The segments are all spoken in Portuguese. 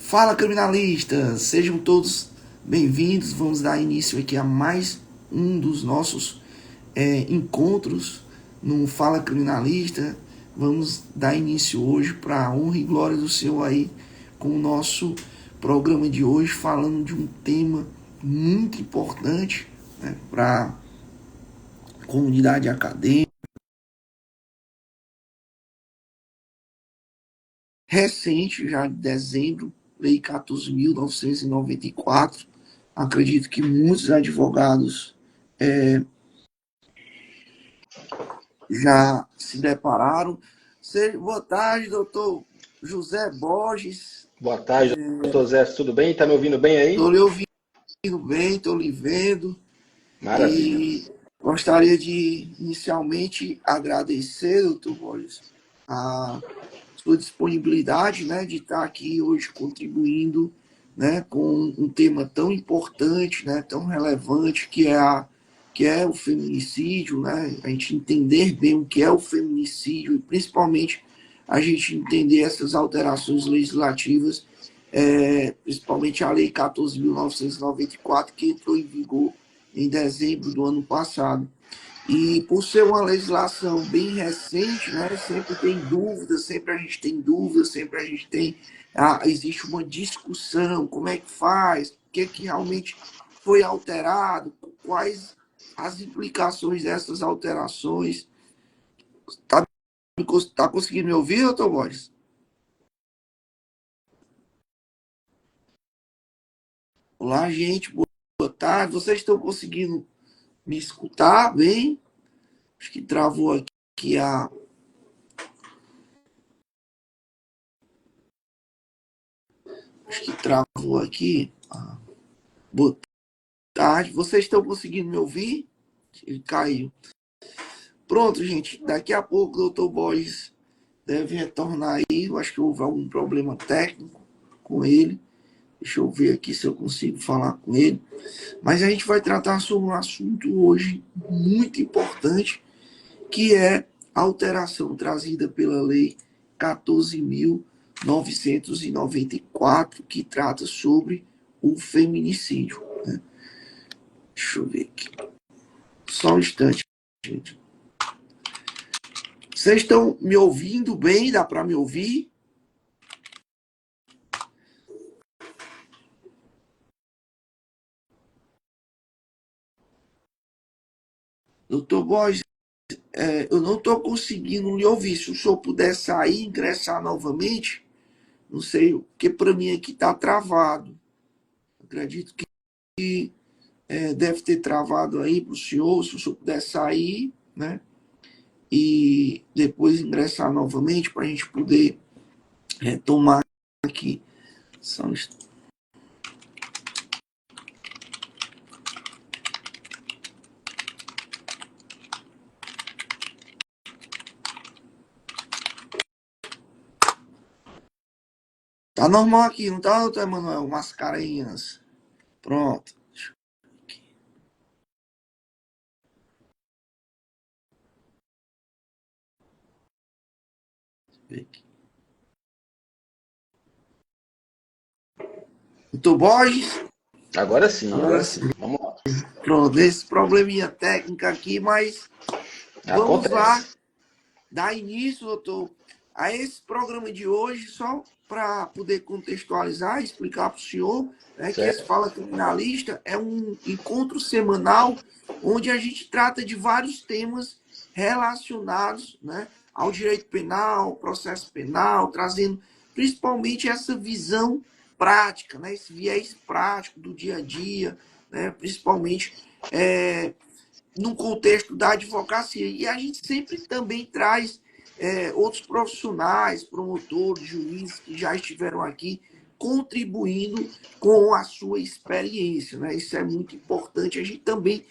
Fala, criminalistas! Sejam todos bem-vindos. Vamos dar início aqui a mais um dos nossos encontros no Fala Criminalista. Vamos dar início hoje para a honra e glória do Senhor aí com o nosso programa de hoje, falando de um tema muito importante, né, para a comunidade acadêmica. Recente, já de dezembro, Lei 14.994. Acredito que muitos advogados já se depararam. Boa tarde, doutor José Borges. Boa tarde, doutor Zé, tudo bem? Está me ouvindo bem aí? Estou lhe ouvindo bem, estou lhe vendo. Maravilha. E gostaria de inicialmente agradecer, doutor Borges, a sua disponibilidade, né, de estar aqui hoje contribuindo, né, com um tema tão importante, né, tão relevante, que é o feminicídio, né, a gente entender bem o que é o feminicídio e principalmente a gente entender essas alterações legislativas, principalmente a Lei 14.994, que entrou em vigor em dezembro do ano passado. E por ser uma legislação bem recente, né, sempre tem dúvidas, sempre a gente tem dúvidas, sempre a gente tem, existe uma discussão, como é que faz, o que realmente foi alterado, quais as implicações dessas alterações. Tá conseguindo me ouvir, doutor Borges? Olá, gente, boa tarde. Vocês estão conseguindo me escutar bem? Acho que travou aqui a... Acho que travou aqui. Boa tarde. Vocês estão conseguindo me ouvir? Ele caiu. Pronto, gente. Daqui a pouco o doutor Borges deve retornar aí. Eu acho que houve algum problema técnico com ele. Deixa eu ver aqui se eu consigo falar com ele. Mas a gente vai tratar sobre um assunto hoje muito importante, que é a alteração trazida pela Lei 14.994, que trata sobre o feminicídio. Né? Deixa eu ver aqui. Só um instante, gente. Vocês estão me ouvindo bem? Dá para me ouvir? Doutor Borges, eu não estou conseguindo lhe ouvir. Se o senhor puder sair e ingressar novamente, não sei, porque para mim aqui está travado. Acredito que deve ter travado aí para o senhor. Se o senhor puder sair, né? E depois ingressar novamente para a gente poder retomar aqui. Só um instante. Tá normal aqui, não tá, doutor Emanuel? Mascarenhas. Pronto. Doutor Borges? Agora sim. Vamos lá. Pronto, esse probleminha técnico aqui, mas vamos lá Acontece. dar início, doutor, a esse programa de hoje, só para poder contextualizar e explicar para o senhor, né, que esse Certo? Fala Criminalista é um encontro semanal onde a gente trata de vários temas relacionados, né, ao direito penal, processo penal, trazendo principalmente essa visão prática, né, esse viés prático do dia a dia, né, principalmente no contexto da advocacia. E a gente sempre também traz outros profissionais, promotores, juízes que já estiveram aqui contribuindo com a sua experiência. Né? Isso é muito importante. A gente também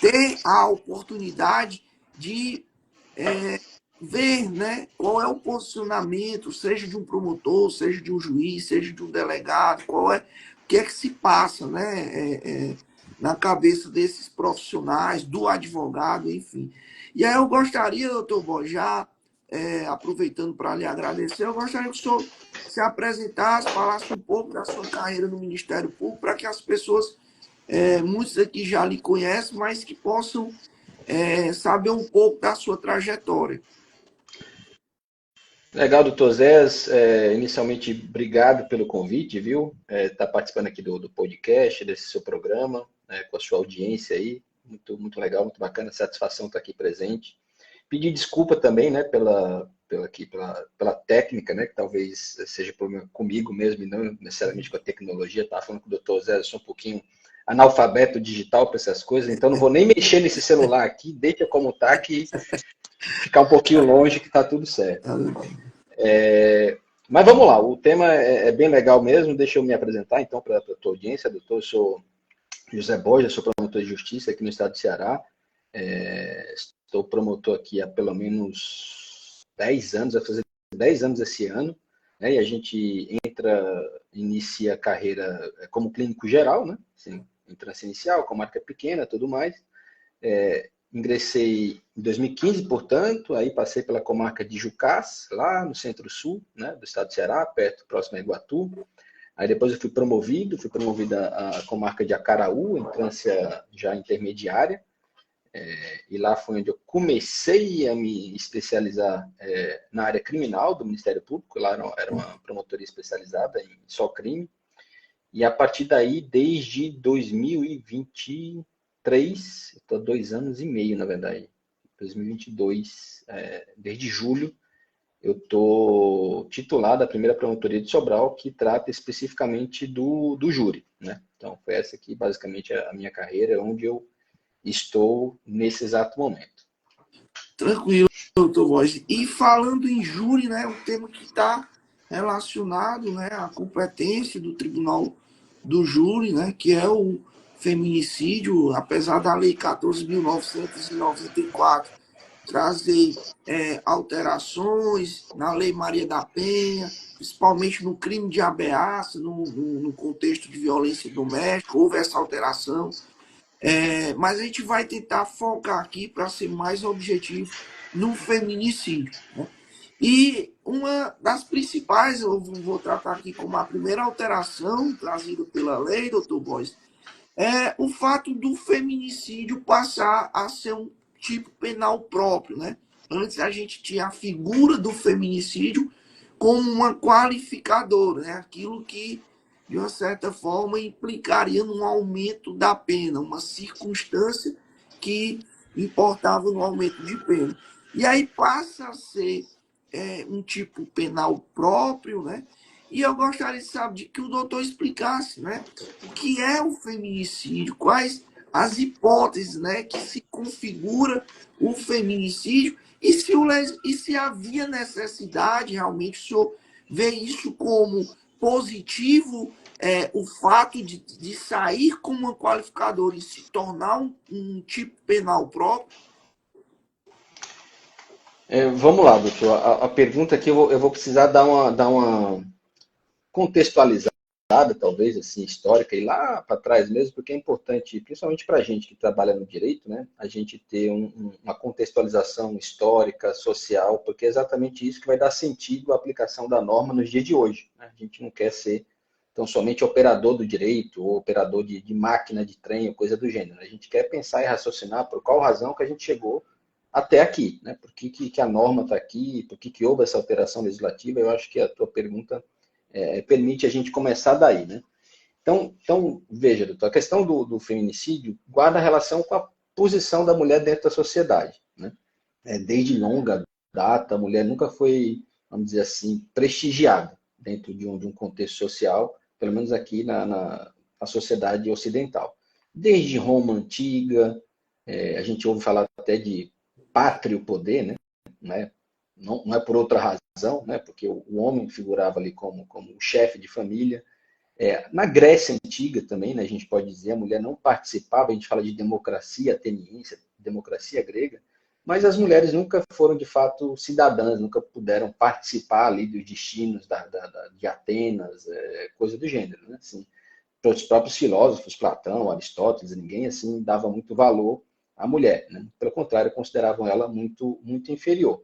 ter a oportunidade de ver, né, qual é o posicionamento, seja de um promotor, seja de um juiz, seja de um delegado, o que é que se passa, né, na cabeça desses profissionais, do advogado, enfim. E aí eu gostaria, doutor Borges, já aproveitando para lhe agradecer, eu gostaria que o senhor se apresentasse, falasse um pouco da sua carreira no Ministério Público, para que as pessoas, muitos aqui já lhe conhecem, mas que possam saber um pouco da sua trajetória. Legal, doutor Zés. Inicialmente, obrigado pelo convite, viu? Tá participando aqui do podcast, desse seu programa, com a sua audiência aí. Muito, muito legal, muito bacana. Satisfação estar aqui presente. Pedir desculpa também, né, pela técnica, né, que talvez seja problema comigo mesmo e não necessariamente com a tecnologia. Estava falando com o doutor Zé, eu sou um pouquinho analfabeto digital para essas coisas, então não vou nem mexer nesse celular aqui, deixa como está, que ficar um pouquinho longe que está tudo certo. Mas vamos lá, o tema é bem legal mesmo, deixa eu me apresentar então para a tua audiência, doutor. Eu sou José Borges, sou promotor de justiça aqui no estado do Ceará. Estou promotor aqui há pelo menos 10 anos, vai fazer 10 anos esse ano, né? E a gente inicia a carreira como clínico geral, né? Assim, entrância inicial, com marca pequena, tudo mais. Ingressei em 2015, portanto, aí passei pela comarca de Jucás, lá no centro-sul, né, do estado do Ceará, próximo a Iguatu. Aí depois eu fui promovido à comarca de Acaraú, entrância já intermediária. E lá foi onde eu comecei a me especializar na área criminal do Ministério Público. Lá era uma promotoria especializada em só crime. E a partir daí, desde 2023, estou há 2 anos e meio, na verdade, 2022, desde julho, eu estou titulado da primeira promotoria de Sobral, que trata especificamente do júri, né? Então, foi essa aqui, basicamente, a minha carreira, onde eu estou nesse exato momento. Tranquilo, doutor Borges. E falando em júri, né, um tema que está relacionado, né, à competência do Tribunal do Júri, né, que é o feminicídio, apesar da Lei 14.994 trazer alterações na Lei Maria da Penha, principalmente no crime de ameaça, no contexto de violência doméstica, houve essa alteração. Mas a gente vai tentar focar aqui para ser mais objetivo no feminicídio, né? E uma das principais, eu vou tratar aqui como a primeira alteração trazida pela lei, doutor Bois, é o fato do feminicídio passar a ser um tipo penal próprio, né? Antes a gente tinha a figura do feminicídio como uma qualificadora, né? Aquilo que, de uma certa forma, implicaria num aumento da pena, uma circunstância que importava no aumento de pena. E aí passa a ser um tipo penal próprio, né? E eu gostaria de saber que o doutor explicasse, né, o que é o feminicídio, quais as hipóteses, né, que se configura o feminicídio e se havia necessidade, realmente, o senhor vê isso como positivo, o fato de sair como uma qualificadora e se tornar um tipo penal próprio? Vamos lá, doutor. A pergunta aqui eu vou precisar dar uma contextualizada, talvez, assim, histórica, e lá para trás mesmo, porque é importante, principalmente para a gente que trabalha no direito, né, a gente ter uma contextualização histórica, social, porque é exatamente isso que vai dar sentido à aplicação da norma nos dias de hoje, né? A gente não quer ser tão somente operador do direito, ou operador de máquina de trem, ou coisa do gênero. A gente quer pensar e raciocinar por qual razão que a gente chegou até aqui, né? Por que a norma está aqui, por que houve essa alteração legislativa. Eu acho que a tua pergunta permite a gente começar daí, né? Então veja, doutor, a questão do feminicídio guarda relação com a posição da mulher dentro da sociedade, né? Desde longa data, a mulher nunca foi, vamos dizer assim, prestigiada dentro de um contexto social, pelo menos aqui na sociedade ocidental. Desde Roma antiga, a gente ouve falar até de pátrio poder, né? Não é por outra razão, né? Porque o homem figurava ali como o chefe de família. Na Grécia Antiga também, né, a gente pode dizer, a mulher não participava, a gente fala de democracia ateniense, democracia grega, mas as mulheres nunca foram, de fato, cidadãs, nunca puderam participar ali dos destinos de Atenas, coisa do gênero, né? Assim, os próprios filósofos, Platão, Aristóteles, ninguém assim dava muito valor à mulher, né? Pelo contrário, consideravam ela muito, muito inferior.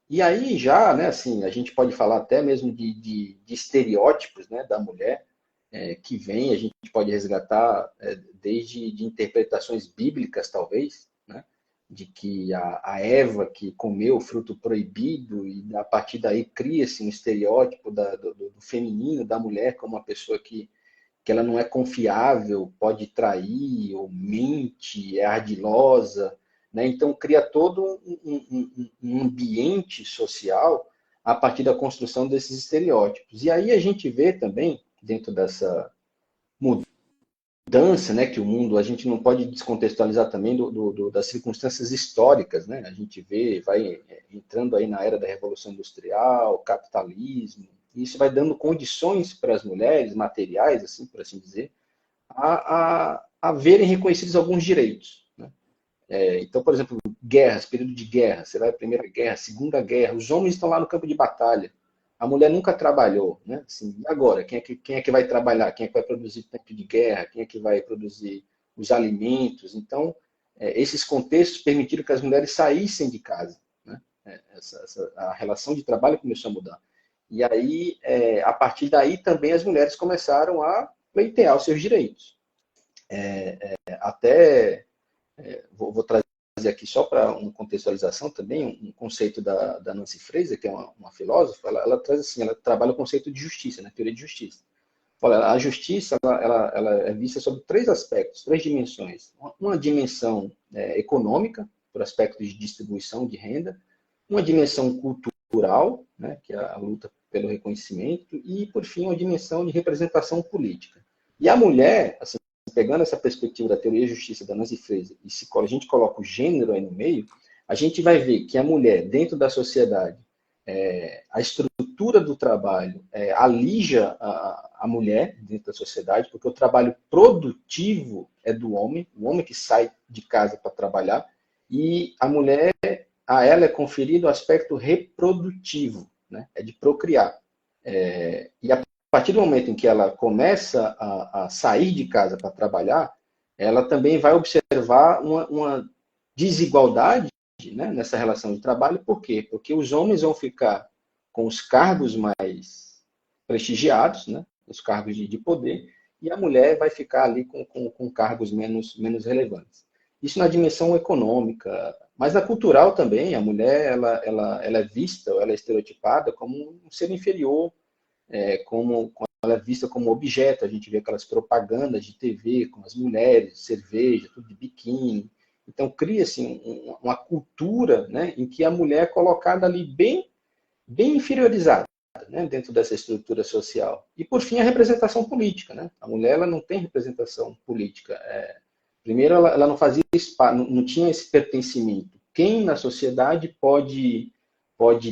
E aí já, né, assim, a gente pode falar até mesmo de estereótipos, né, da mulher, que vem, a gente pode resgatar desde de interpretações bíblicas, talvez, né, de que a Eva que comeu o fruto proibido, e a partir daí cria-se um estereótipo do feminino, da mulher, como uma pessoa que ela não é confiável, pode trair, ou mente, é ardilosa, né? Então cria todo um ambiente social a partir da construção desses estereótipos. E aí a gente vê também, dentro dessa mudança, né, que o mundo, a gente não pode descontextualizar também das circunstâncias históricas, né? A gente vê, vai entrando aí na era da Revolução Industrial, capitalismo, e isso vai dando condições para as mulheres, materiais, assim, por assim dizer, a verem reconhecidos alguns direitos. Né? Então, por exemplo, guerras, período de guerra, você vai Primeira Guerra, Segunda Guerra, os homens estão lá no campo de batalha. A mulher nunca trabalhou, né? Assim, e agora? Quem é que vai trabalhar? Quem é que vai produzir tempo de guerra? Quem é que vai produzir os alimentos? Então, esses contextos permitiram que as mulheres saíssem de casa. Né? A relação de trabalho começou a mudar. E aí, a partir daí, também as mulheres começaram a pleitear os seus direitos. Até vou trazer aqui só para uma contextualização também, um conceito da Nancy Fraser, que é uma filósofa, ela traz assim, ela trabalha o conceito de justiça, né, teoria de justiça. Olha, a justiça ela é vista sobre três aspectos, três dimensões. Uma dimensão econômica, por aspecto de distribuição de renda, uma dimensão cultural, né, que é a luta pelo reconhecimento, e, por fim, uma dimensão de representação política. E a mulher, assim, pegando essa perspectiva da teoria de justiça da Nancy Fraser, e se a gente coloca o gênero aí no meio, a gente vai ver que a mulher, dentro da sociedade, a estrutura do trabalho alija a mulher dentro da sociedade, porque o trabalho produtivo é do homem, o homem que sai de casa para trabalhar, e a mulher, a ela é conferido o aspecto reprodutivo, né? É de procriar. E a partir do momento em que ela começa a sair de casa para trabalhar, ela também vai observar uma desigualdade, né, nessa relação de trabalho. Por quê? Porque os homens vão ficar com os cargos mais prestigiados, né, os cargos de poder, e a mulher vai ficar ali com cargos menos relevantes. Isso na dimensão econômica, mas na cultural também, a mulher ela é vista, ela é estereotipada como um ser inferior, como ela é vista como objeto. A gente vê aquelas propagandas de TV com as mulheres, cerveja, tudo de biquíni. Então cria-se uma cultura, né, em que a mulher é colocada ali bem inferiorizada, né, dentro dessa estrutura social. E por fim a representação política, né? A mulher ela não tem representação política. Primeiro ela não fazia não tinha esse pertencimento. Quem na sociedade pode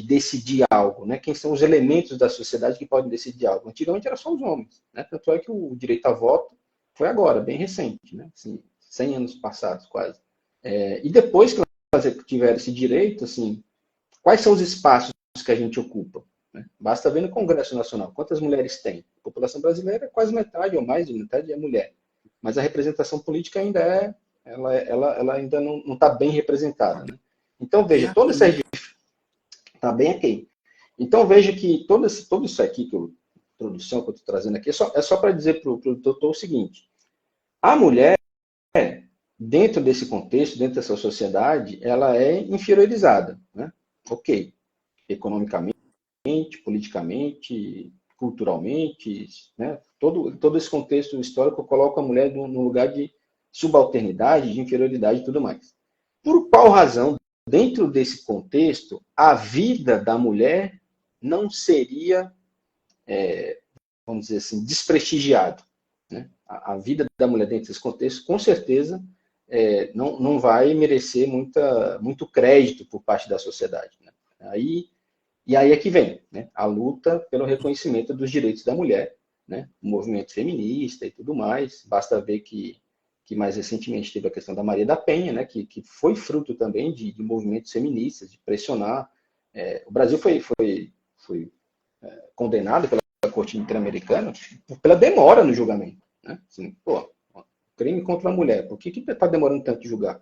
decidir algo, né? Quem são os elementos da sociedade que podem decidir algo? Antigamente era só os homens, né? Tanto é que o direito a voto foi agora, bem recente, né? Assim, 100 anos passados quase. E depois que elas tiveram esse direito, assim, quais são os espaços que a gente ocupa? Né? Basta ver no Congresso Nacional quantas mulheres tem. A população brasileira é quase metade ou mais de metade é mulher, mas a representação política ainda ela ainda não está bem representada, né? Então veja, toda essa está bem aqui. Então veja que todo isso aqui que introdução que eu estou trazendo aqui é só para dizer para o doutor o seguinte: a mulher, dentro desse contexto, dentro dessa sociedade, ela é inferiorizada, né? Ok, economicamente, politicamente, culturalmente, né? Todo esse contexto histórico coloca a mulher no lugar de subalternidade, de inferioridade e tudo mais. Por qual razão, dentro desse contexto, a vida da mulher não seria, vamos dizer assim, desprestigiada? Né? A vida da mulher dentro desse contexto, com certeza, não vai merecer muito crédito por parte da sociedade. Né? E aí é que vem, né, a luta pelo reconhecimento dos direitos da mulher, né, o movimento feminista e tudo mais. Basta ver que mais recentemente teve a questão da Maria da Penha, né, que foi fruto também de movimentos feministas, de pressionar. O Brasil foi condenado pela Corte Interamericana pela demora no julgamento. Né? Assim, crime contra a mulher, por que está demorando tanto de julgar?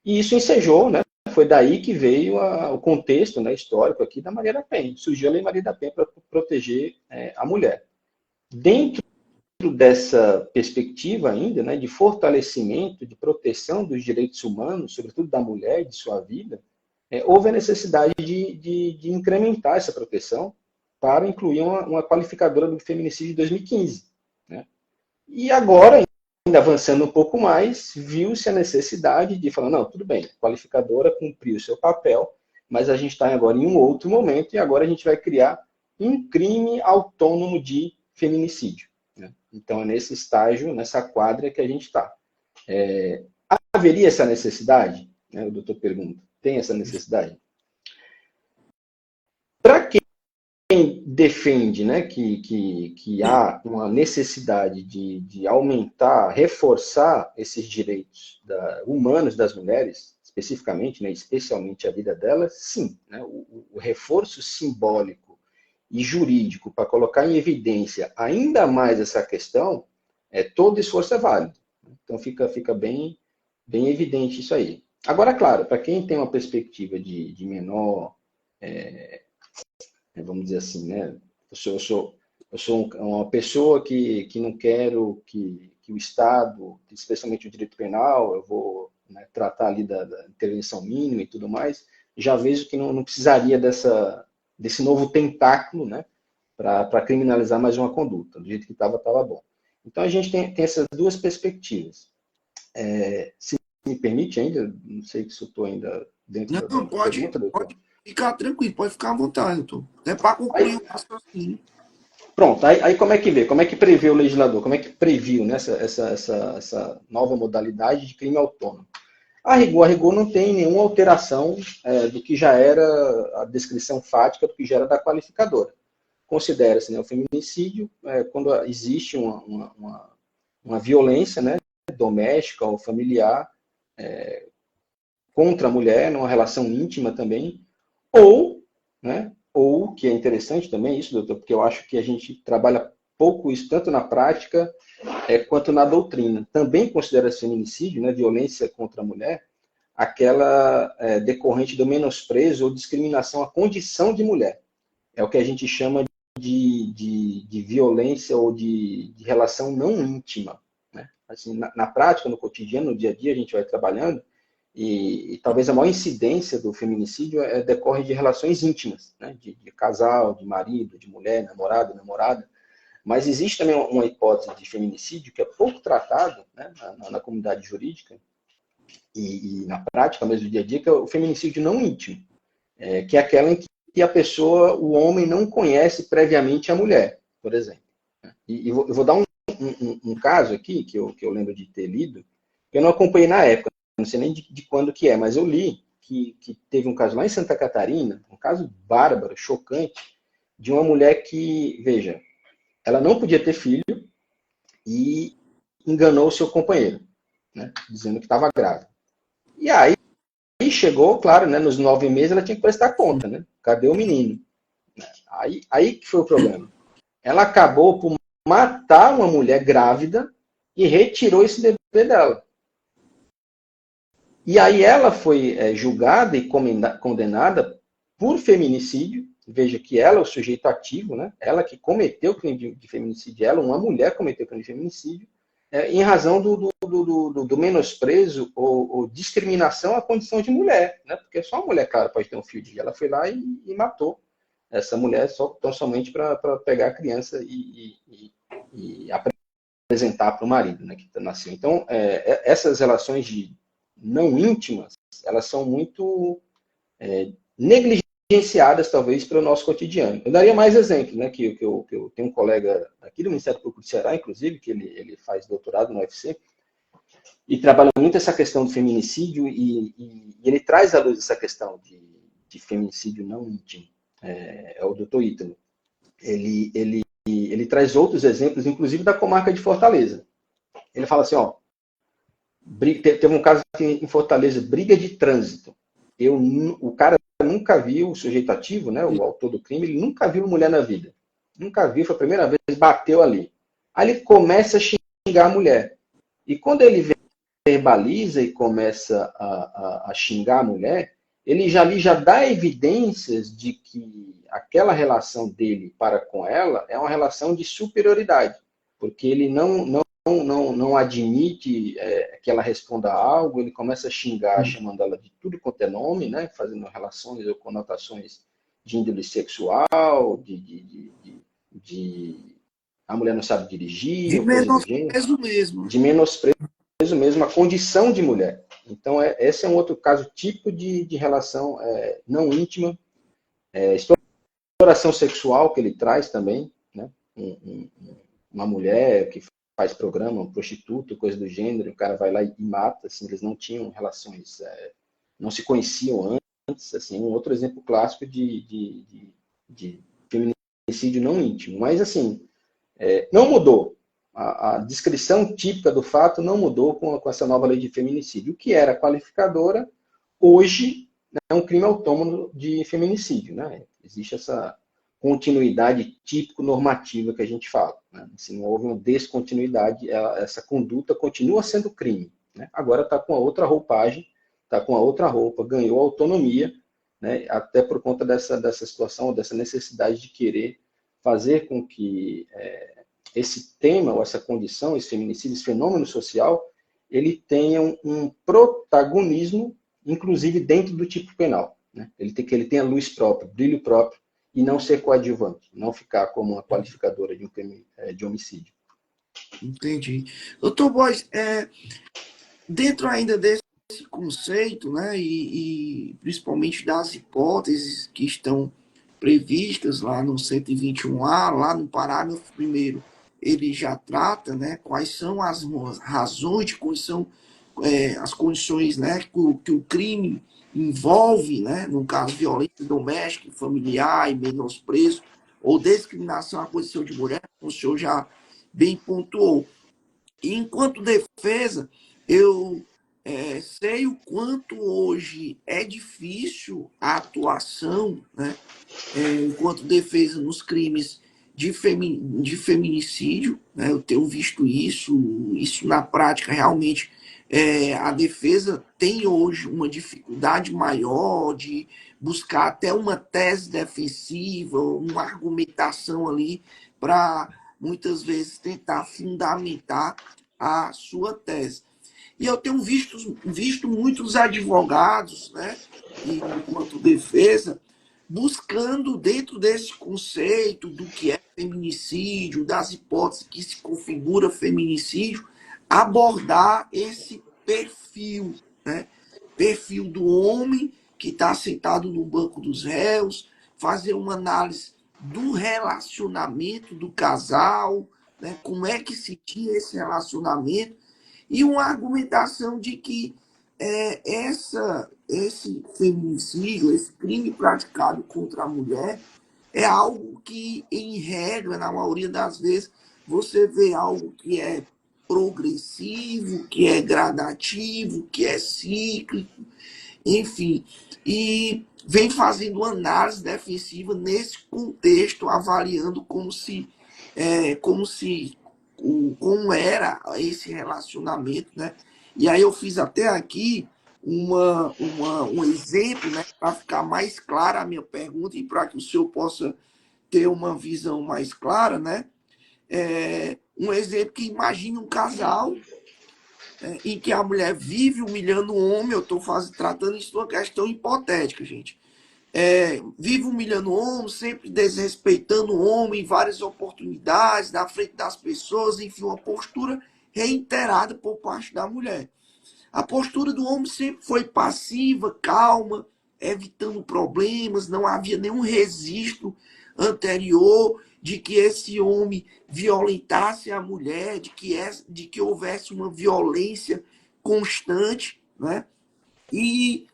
E isso ensejou, né, Foi daí que veio o contexto, né, histórico aqui da Maria da Penha. Surgiu a Lei Maria da Penha para proteger a mulher. Dentro dessa perspectiva ainda, né, de fortalecimento, de proteção dos direitos humanos, sobretudo da mulher e de sua vida, houve a necessidade de incrementar essa proteção para incluir uma qualificadora do feminicídio de 2015. Né? E agora, ainda avançando um pouco mais, viu-se a necessidade de falar, não, tudo bem, a qualificadora cumpriu o seu papel, mas a gente está agora em um outro momento e agora a gente vai criar um crime autônomo de feminicídio. Né? Então, é nesse estágio, nessa quadra que a gente está. Haveria essa necessidade? Né, o doutor pergunta. Tem essa necessidade? Para quem defende, né, que há uma necessidade de aumentar, reforçar esses direitos humanos das mulheres, especificamente, né, especialmente a vida delas, sim. Né, o reforço simbólico e jurídico para colocar em evidência ainda mais essa questão, todo esforço é válido. Então fica bem evidente isso aí. Agora, claro, para quem tem uma perspectiva de menor, vamos dizer assim, né? Eu sou uma pessoa que não quero que o Estado, especialmente o direito penal, eu vou, né, tratar ali da intervenção mínima e tudo mais, já vejo que não precisaria desse novo tentáculo, né, para criminalizar mais uma conduta. Do jeito que estava bom. Então, a gente tem essas duas perspectivas. Se me permite ainda, não sei se eu estou ainda dentro da pergunta, doutor. Pode ficar tranquilo, pode ficar à vontade, doutor. É para concluir o raciocínio. Pronto, aí como é que vê? Como é que prevê o legislador? Como é que previu, né, essa nova modalidade de crime autônomo? A rigor não tem nenhuma alteração do que já era a descrição fática, do que já era da qualificadora. Considera-se, né, o feminicídio quando existe uma violência, né, doméstica ou familiar contra a mulher, numa relação íntima também, ou, que é interessante também isso, doutor, porque eu acho que a gente trabalha pouco isso, tanto na prática quanto na doutrina. Também considera-se feminicídio, né, violência contra a mulher, aquela decorrente do menosprezo ou discriminação à condição de mulher. É o que a gente chama de violência ou de relação não íntima. Né? Assim, na prática, no cotidiano, no dia a dia, a gente vai trabalhando e talvez a maior incidência do feminicídio decorre de relações íntimas, né? de casal, de marido, de mulher, namorado, namorada. Mas existe também uma hipótese de feminicídio que é pouco tratado, né, na comunidade jurídica e na prática mesmo do dia a dia, que é o feminicídio não íntimo, que é aquela em que a pessoa, o homem, não conhece previamente a mulher, por exemplo. E eu vou dar um caso aqui, que eu lembro de ter lido, que eu não acompanhei na época, não sei nem de quando que é, mas eu li que teve um caso lá em Santa Catarina, um caso bárbaro, chocante, de uma mulher que, veja, ela não podia ter filho e enganou o seu companheiro, né, dizendo que estava grávida. E aí chegou, claro, né, nos 9 meses ela tinha que prestar conta, né? Cadê o menino? Aí que foi o problema. Ela acabou por matar uma mulher grávida e retirou esse bebê dela. E aí ela foi julgada e condenada por feminicídio. Veja que ela é o sujeito ativo, né? Ela que cometeu o crime de feminicídio, uma mulher cometeu o crime de feminicídio, em razão do menosprezo ou discriminação à condição de mulher, né? Porque só uma mulher, claro, pode ter um filho. Ela foi lá e matou essa mulher tão somente para pegar a criança e apresentar para o marido, né, que nasceu. Então, essas relações não íntimas, elas são muito negligenciadas, talvez, para o nosso cotidiano. Eu daria mais exemplos, né, que eu tenho um colega aqui do Ministério Público do Ceará, inclusive, que ele faz doutorado no UFC, e trabalha muito essa questão do feminicídio, e ele traz à luz essa questão de feminicídio não íntimo. É o doutor Ítalo. Ele traz outros exemplos, inclusive da comarca de Fortaleza. Ele fala assim, teve um caso aqui em Fortaleza, briga de trânsito. O cara nunca viu, o sujeito ativo, né, o autor do crime, ele nunca viu mulher na vida. Nunca viu, foi a primeira vez, bateu ali. Aí ele começa a xingar a mulher. E quando ele verbaliza e começa a xingar a mulher, ele já dá evidências de que aquela relação dele para com ela é uma relação de superioridade, porque ele não admite que ela responda a algo, ele começa a xingar, chamando ela de tudo quanto é nome, né, fazendo relações ou conotações de índole sexual, de a mulher não sabe dirigir, De ou coisa do gênero, menosprezo mesmo. de menosprezo mesmo a condição de mulher. Então, esse é um outro caso típico de relação não íntima, exploração sexual que ele traz também, né? Uma mulher que faz programa, um prostituto, coisa do gênero, o cara vai lá e mata, assim, eles não tinham relações, não se conheciam antes, assim, um outro exemplo clássico de feminicídio não íntimo. Mas, assim, não mudou. A descrição típica do fato não mudou com essa nova lei de feminicídio. O que era qualificadora, hoje é um crime autônomo de feminicídio. Né? Existe essa continuidade típico-normativa que a gente fala. Né? Se não houve uma descontinuidade, essa conduta continua sendo crime. Né? Agora está com a outra roupagem, está com a outra roupa, ganhou autonomia, né? Até por conta dessa situação, dessa necessidade de querer fazer com que esse tema, ou essa condição, esse feminicídio, esse fenômeno social, ele tenha um protagonismo, inclusive dentro do tipo penal. Né? Que ele tenha luz própria, brilho próprio, e não ser coadjuvante, não ficar como uma qualificadora de um crime de homicídio. Entendi. Doutor Bois, dentro ainda desse conceito, né, e principalmente das hipóteses que estão previstas lá no 121A, lá no parágrafo 1º, ele já trata, né, quais são as razões de condição, as condições, né, que o crime envolve, né, no caso violência doméstica, familiar e menosprezo ou discriminação à condição de mulher, como o senhor já bem pontuou. E enquanto defesa, eu sei o quanto hoje é difícil a atuação, né, enquanto defesa nos crimes de feminicídio. Né, eu tenho visto isso na prática realmente. A defesa tem hoje uma dificuldade maior de buscar até uma tese defensiva, uma argumentação ali para muitas vezes tentar fundamentar a sua tese. E eu tenho visto muitos advogados, né, enquanto defesa, buscando, dentro desse conceito do que é feminicídio, das hipóteses que se configura feminicídio, abordar esse perfil, né? Perfil do homem que está sentado no banco dos réus, fazer uma análise do relacionamento do casal, né? Como é que se tinha esse relacionamento, e uma argumentação de que esse feminicídio, esse crime praticado contra a mulher, é algo que, em regra, na maioria das vezes, você vê algo que é progressivo, que é gradativo, que é cíclico, enfim, e vem fazendo análise defensiva nesse contexto, avaliando como era esse relacionamento, né? E aí eu fiz até aqui um exemplo, né, para ficar mais clara a minha pergunta e para que o senhor possa ter uma visão mais clara, né? Um exemplo que imagine um casal em que a mulher vive humilhando o homem. Eu estou tratando isso de uma questão hipotética, gente. Vive humilhando o homem, sempre desrespeitando o homem em várias oportunidades, na frente das pessoas, enfim, uma postura reiterada por parte da mulher. A postura do homem sempre foi passiva, calma, evitando problemas, não havia nenhum registro anterior de que esse homem violentasse a mulher, de que houvesse uma violência constante, né? E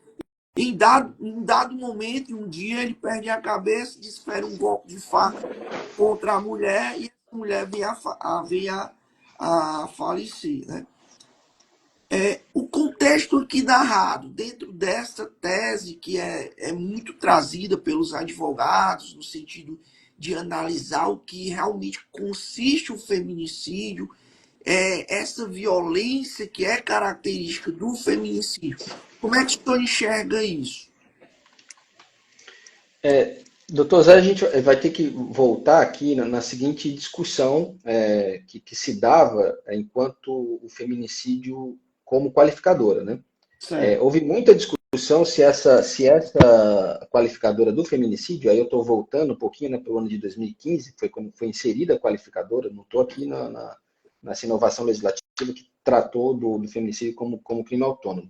em dado momento, um dia, ele perde a cabeça, desfere um golpe de faca contra a mulher e a mulher vem a falecer, né? O contexto aqui narrado, dentro dessa tese que é muito trazida pelos advogados, no sentido de analisar o que realmente consiste o feminicídio, essa violência que é característica do feminicídio. Como é que o senhor enxerga isso? Doutor Zé, a gente vai ter que voltar aqui na seguinte discussão que se dava enquanto o feminicídio como qualificadora, né? Certo. Houve muita discussão se essa qualificadora do feminicídio, aí eu estou voltando um pouquinho, né, para o ano de 2015, que foi quando foi inserida a qualificadora, não estou aqui nessa inovação legislativa que tratou do feminicídio como crime autônomo.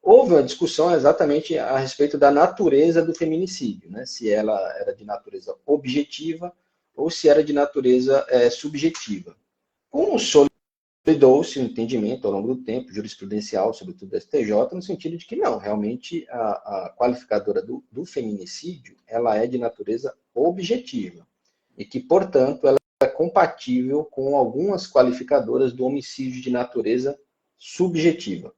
Houve uma discussão exatamente a respeito da natureza do feminicídio, né? Se ela era de natureza objetiva ou se era de natureza subjetiva. Consolidou-se o entendimento ao longo do tempo, jurisprudencial, sobretudo do STJ, no sentido de que não, realmente a qualificadora do feminicídio ela é de natureza objetiva e que, portanto, ela é compatível com algumas qualificadoras do homicídio de natureza subjetiva.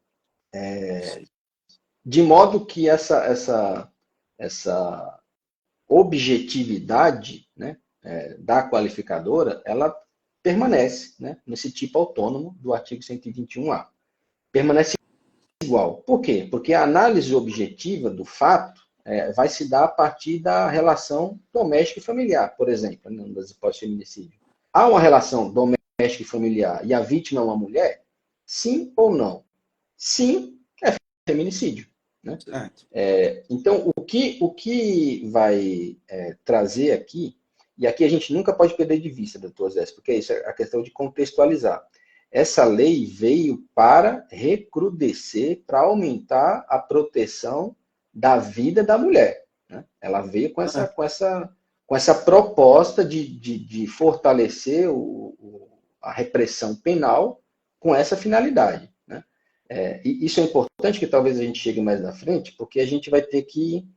De modo que essa objetividade, né, da qualificadora, ela permanece, né, nesse tipo autônomo do artigo 121A. Permanece igual. Por quê? Porque a análise objetiva do fato vai se dar a partir da relação doméstica e familiar, por exemplo, né, das hipóteses de feminicídio. Há uma relação doméstica e familiar e a vítima é uma mulher? Sim ou não? Sim, é feminicídio. Né? Certo. Então, o que vai trazer aqui, e aqui a gente nunca pode perder de vista, doutor Zé, porque isso é a questão de contextualizar. Essa lei veio para recrudescer, para aumentar a proteção da vida da mulher. Né? Ela veio com essa proposta de fortalecer a repressão penal com essa finalidade. Né? E isso é importante que talvez a gente chegue mais na frente, porque a gente vai ter que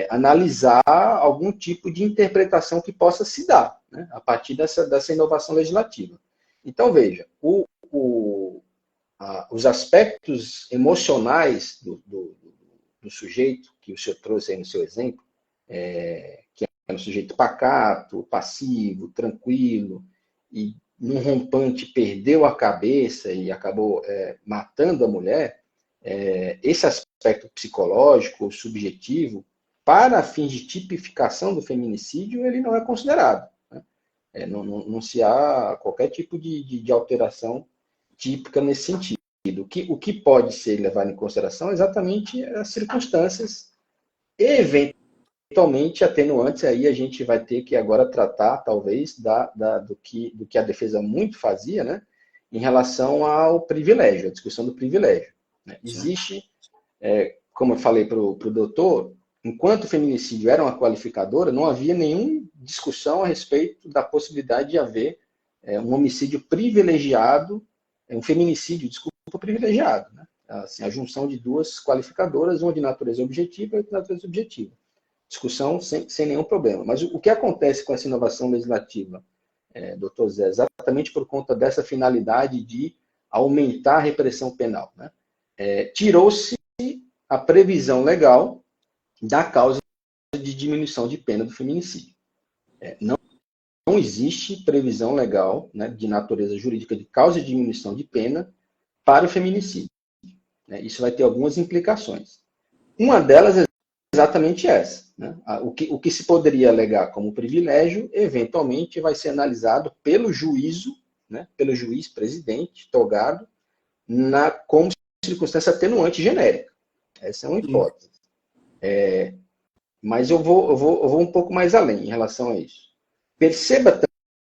analisar algum tipo de interpretação que possa se dar, né, a partir dessa inovação legislativa. Então, veja, os aspectos emocionais do sujeito, que o senhor trouxe aí no seu exemplo, que é um sujeito pacato, passivo, tranquilo, e num rompante perdeu a cabeça e acabou matando a mulher, esse aspecto psicológico, subjetivo, para fins de tipificação do feminicídio, ele não é considerado. Né? Não se há qualquer tipo de alteração típica nesse sentido. O que pode ser levado em consideração é exatamente as circunstâncias eventualmente atenuantes, aí a gente vai ter que agora tratar, talvez, do que a defesa muito fazia, né, em relação ao privilégio, a discussão do privilégio. Né? Existe, como eu falei para o doutor, enquanto o feminicídio era uma qualificadora, não havia nenhuma discussão a respeito da possibilidade de haver um homicídio privilegiado, um feminicídio, desculpa, privilegiado. Né? Assim, a junção de duas qualificadoras, uma de natureza objetiva e outra de natureza subjetiva. Discussão sem nenhum problema. Mas o que acontece com essa inovação legislativa, doutor Zé, exatamente por conta dessa finalidade de aumentar a repressão penal. Né? Tirou-se a previsão legal da causa de diminuição de pena do feminicídio. Não existe previsão legal, né, de natureza jurídica de causa de diminuição de pena para o feminicídio. Né? Isso vai ter algumas implicações. Uma delas é exatamente essa. Né? O que se poderia alegar como privilégio, eventualmente vai ser analisado pelo juízo, né, pelo juiz presidente, togado, como circunstância atenuante genérica. Essa é uma hipótese. Mas eu vou um pouco mais além em relação a isso. Perceba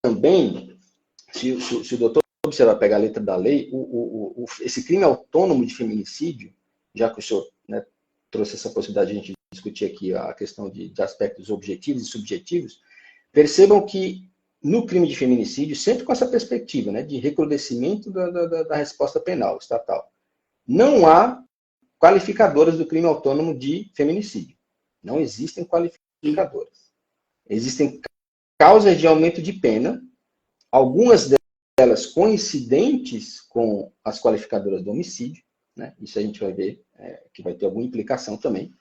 também, se o doutor observar, pegar a letra da lei, esse crime autônomo de feminicídio, já que o senhor, né, trouxe essa possibilidade de a gente discutir aqui a questão de aspectos objetivos e subjetivos, percebam que no crime de feminicídio, sempre com essa perspectiva, né, de recrudescimento da resposta penal estatal, não há qualificadoras do crime autônomo de feminicídio. Não existem qualificadoras. Existem causas de aumento de pena, algumas delas coincidentes com as qualificadoras do homicídio, né? Isso a gente vai ver que vai ter alguma implicação também.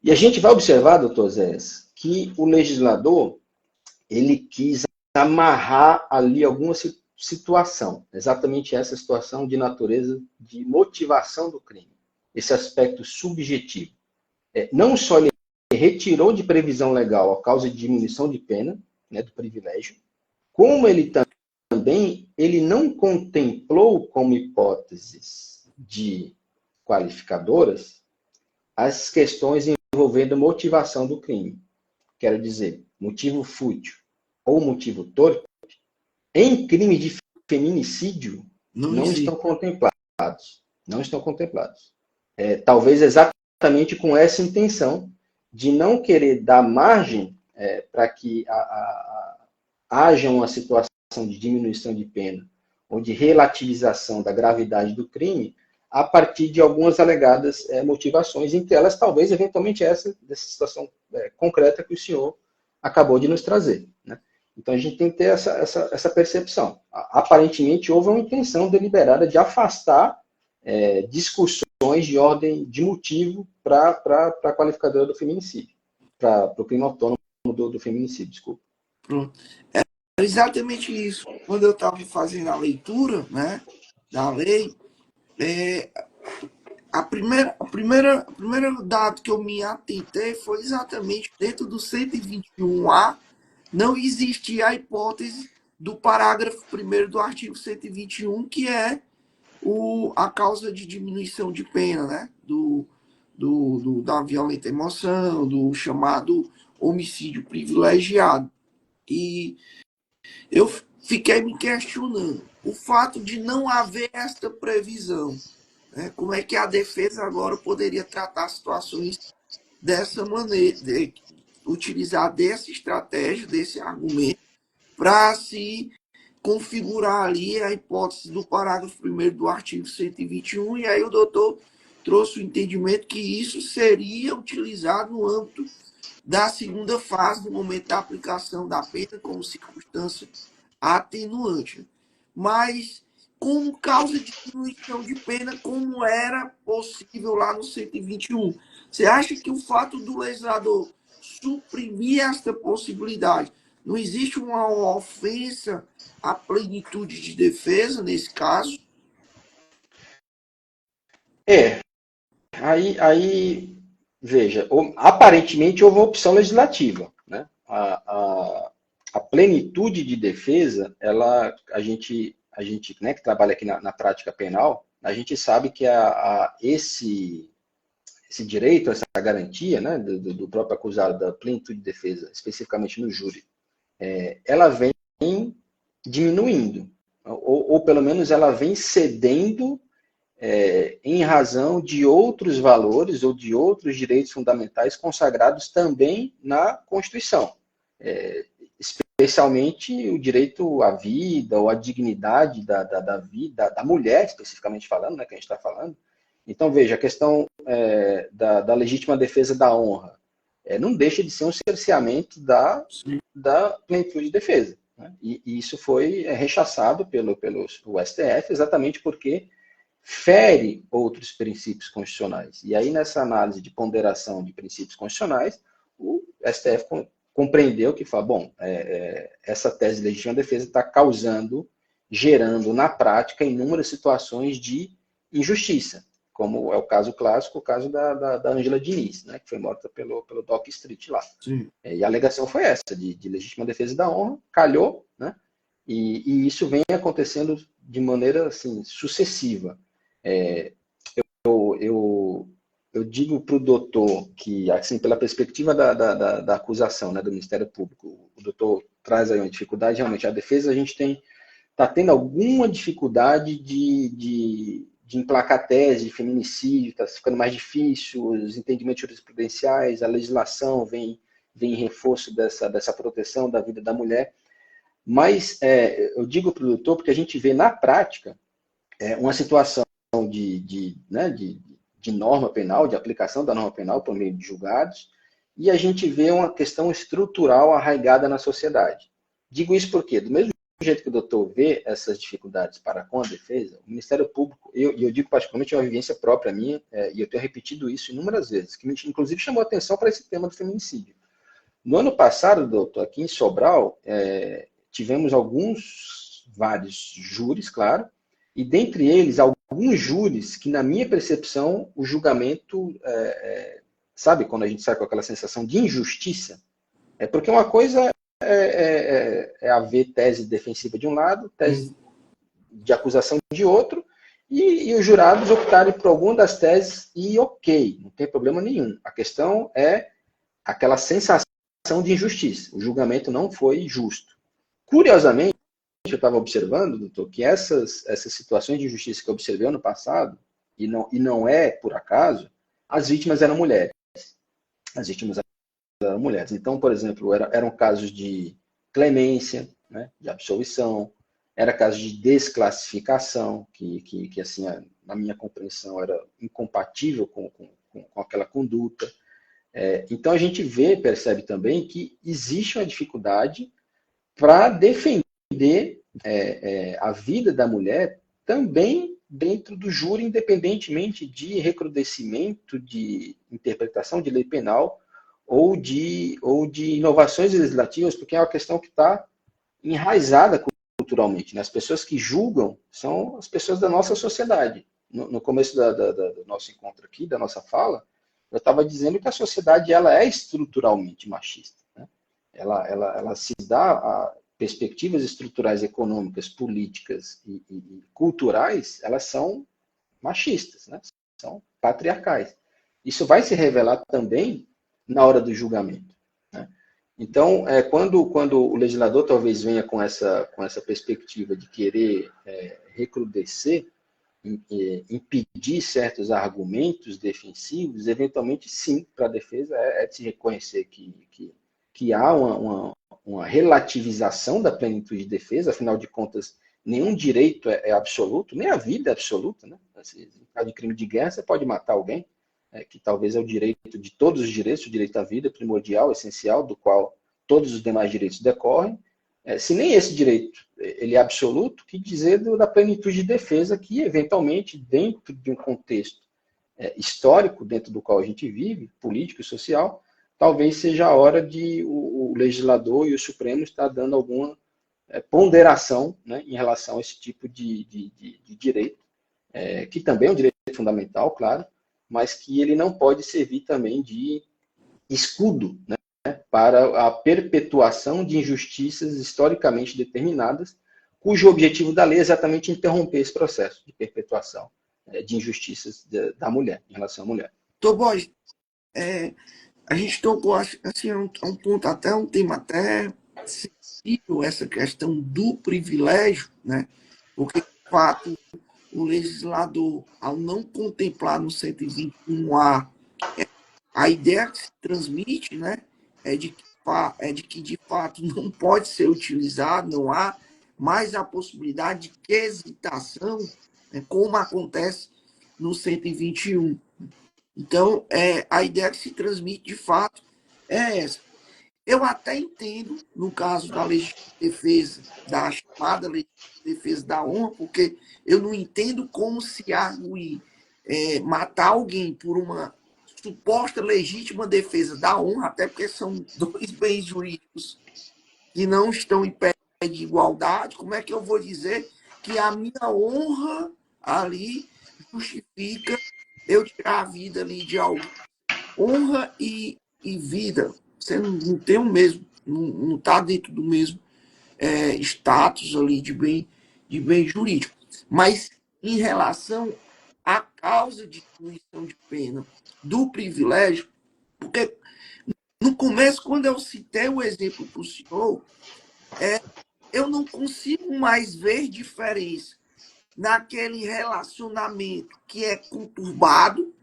E a gente vai observar, doutor Zé, que o legislador ele quis amarrar ali alguma situação, exatamente essa situação de natureza de motivação do crime, esse aspecto subjetivo. Não só ele retirou de previsão legal a causa de diminuição de pena, né, do privilégio, como ele também ele não contemplou como hipóteses de qualificadoras as questões envolvendo motivação do crime. Quero dizer, motivo fútil ou motivo torpe, em crime de feminicídio, Não não estão existe. contemplados. Não estão contemplados. Talvez exatamente com essa intenção de não querer dar margem para que haja uma situação de diminuição de pena ou de relativização da gravidade do crime a partir de algumas alegadas motivações, entre elas, talvez, eventualmente, dessa situação concreta que o senhor acabou de nos trazer. Né? Então, a gente tem que ter essa percepção. Aparentemente, houve uma intenção deliberada de afastar discussões de ordem de motivo para a qualificadora do feminicídio, para o crime autônomo do feminicídio, desculpa. Pronto. É exatamente isso. Quando eu estava fazendo a leitura, né, da lei, o primeiro dado que eu me atentei foi exatamente dentro do 121A, não existia a hipótese do parágrafo 1º do artigo 121, que é a causa de diminuição de pena, né? Da violenta emoção, do chamado homicídio privilegiado. E eu fiquei me questionando o fato de não haver esta previsão. Né? Como é que a defesa agora poderia tratar situações dessa maneira, utilizar dessa estratégia, desse argumento, para se configurar ali a hipótese do parágrafo 1º do artigo 121, e aí o doutor trouxe o entendimento que isso seria utilizado no âmbito da segunda fase, no momento da aplicação da pena, como circunstância atenuante. Mas, como causa de diminuição de pena, como era possível lá no 121? Você acha que o fato do legislador suprimir esta possibilidade, não existe uma ofensa à plenitude de defesa nesse caso? Aí veja, aparentemente houve uma opção legislativa, né? A plenitude de defesa, a gente né, que trabalha aqui na prática penal, a gente sabe que esse direito, essa garantia, né, do próprio acusado da plenitude de defesa, especificamente no júri, ela vem diminuindo, ou pelo menos ela vem cedendo em razão de outros valores ou de outros direitos fundamentais consagrados também na Constituição. Especialmente o direito à vida ou à dignidade da vida, da mulher, especificamente falando, né, que a gente está falando. Então, veja, a questão da legítima defesa da honra não deixa de ser um cerceamento da plenitude de defesa. Né? E isso foi rechaçado pelo STF, exatamente porque fere outros princípios constitucionais. E aí, nessa análise de ponderação de princípios constitucionais, o STF compreendeu que fala, bom, essa tese de legítima defesa está gerando na prática inúmeras situações de injustiça, como é o caso clássico, o caso da Ângela Diniz, né, que foi morta pelo Doc Street lá. E a alegação foi essa, de legítima defesa da honra, calhou, né, e isso vem acontecendo de maneira assim, sucessiva. Eu digo para o doutor que, assim, pela perspectiva da acusação, né, do Ministério Público, o doutor traz aí uma dificuldade, realmente, a defesa a gente está tendo alguma dificuldade de emplacar tese de feminicídio, está ficando mais difícil, os entendimentos jurisprudenciais, a legislação vem em reforço dessa proteção da vida da mulher, mas eu digo para o doutor porque a gente vê na prática uma situação de norma penal, de aplicação da norma penal por meio de julgados, e a gente vê uma questão estrutural arraigada na sociedade. Digo isso porque, do mesmo jeito que o doutor vê essas dificuldades para com a defesa, o Ministério Público, e eu digo particularmente é uma vivência própria minha, e eu tenho repetido isso inúmeras vezes, que inclusive chamou atenção para esse tema do feminicídio. No ano passado, doutor, aqui em Sobral, tivemos vários júris, claro, e dentre eles, alguns júris que, na minha percepção, o julgamento sabe quando a gente sai com aquela sensação de injustiça? É porque uma coisa é haver tese defensiva de um lado, tese de acusação de outro, e os jurados optarem por alguma das teses e ok, não tem problema nenhum. A questão é aquela sensação de injustiça. O julgamento não foi justo. Curiosamente, eu estava observando, doutor, que essas situações de injustiça que eu observei ano passado, e não é por acaso, as vítimas eram mulheres. As vítimas eram mulheres. Então, por exemplo, eram casos de clemência, né, de absolvição, era caso de desclassificação, que assim, na minha compreensão, era incompatível com aquela conduta. Então, a gente percebe também que existe uma dificuldade para defender a vida da mulher também dentro do júri, independentemente de recrudescimento, de interpretação de lei penal ou de inovações legislativas, porque é uma questão que está enraizada culturalmente. Né? As pessoas que julgam são as pessoas da nossa sociedade. No começo do nosso encontro aqui, da nossa fala, eu estava dizendo que a sociedade ela é estruturalmente machista. Né? Ela se dá perspectivas estruturais econômicas, políticas e culturais, elas são machistas, né? São patriarcais. Isso vai se revelar também na hora do julgamento. Né? Então, quando o legislador talvez venha com essa perspectiva de querer recrudescer, impedir certos argumentos defensivos, eventualmente sim, para a defesa de se reconhecer que há uma relativização da plenitude de defesa, afinal de contas, nenhum direito é absoluto, nem a vida é absoluta. Né? No caso de crime de guerra, você pode matar alguém, que talvez é o direito de todos os direitos, o direito à vida primordial, essencial, do qual todos os demais direitos decorrem. Se nem esse direito ele é absoluto, que dizer da plenitude de defesa, que eventualmente, dentro de um contexto histórico, dentro do qual a gente vive, político e social, talvez seja a hora de o legislador e o Supremo estar dando alguma ponderação, né, em relação a esse tipo de direito, que também é um direito fundamental, claro, mas que ele não pode servir também de escudo, né, para a perpetuação de injustiças historicamente determinadas, cujo objetivo da lei é exatamente interromper esse processo de perpetuação de injustiças da mulher, em relação à mulher. Bois, a gente tocou assim, um ponto, até um tema até sensível, essa questão do privilégio, né? Porque, de fato, o legislador, ao não contemplar no 121A a ideia que se transmite, né, é de que, de fato, não pode ser utilizado, não há mais a possibilidade de quesitação, né, como acontece no 121. Então, a ideia que se transmite, de fato, é essa. Eu até entendo, no caso da legítima defesa, da chamada legítima defesa da honra, porque eu não entendo como se arguir matar alguém por uma suposta legítima defesa da honra, até porque são dois bens jurídicos que não estão em pé de igualdade. Como é que eu vou dizer que a minha honra ali justifica eu tirar a vida ali de alguém? Honra e vida, você não tem o mesmo, não está dentro do mesmo status ali de bem jurídico. Mas em relação à causa de diminuição de pena do privilégio, porque no começo, quando eu citei o exemplo para o senhor, eu não consigo mais ver diferença naquele relacionamento que é conturbado,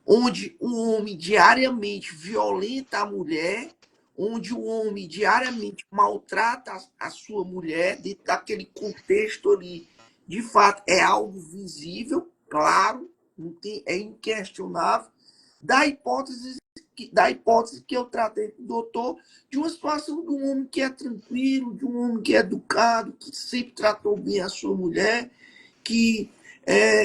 onde o homem diariamente violenta a mulher, onde o homem diariamente maltrata a sua mulher, dentro daquele contexto ali, de fato, é algo visível, claro, não tem, é inquestionável, da hipótese que eu tratei com o doutor, de uma situação de um homem que é tranquilo, de um homem que é educado, que sempre tratou bem a sua mulher, que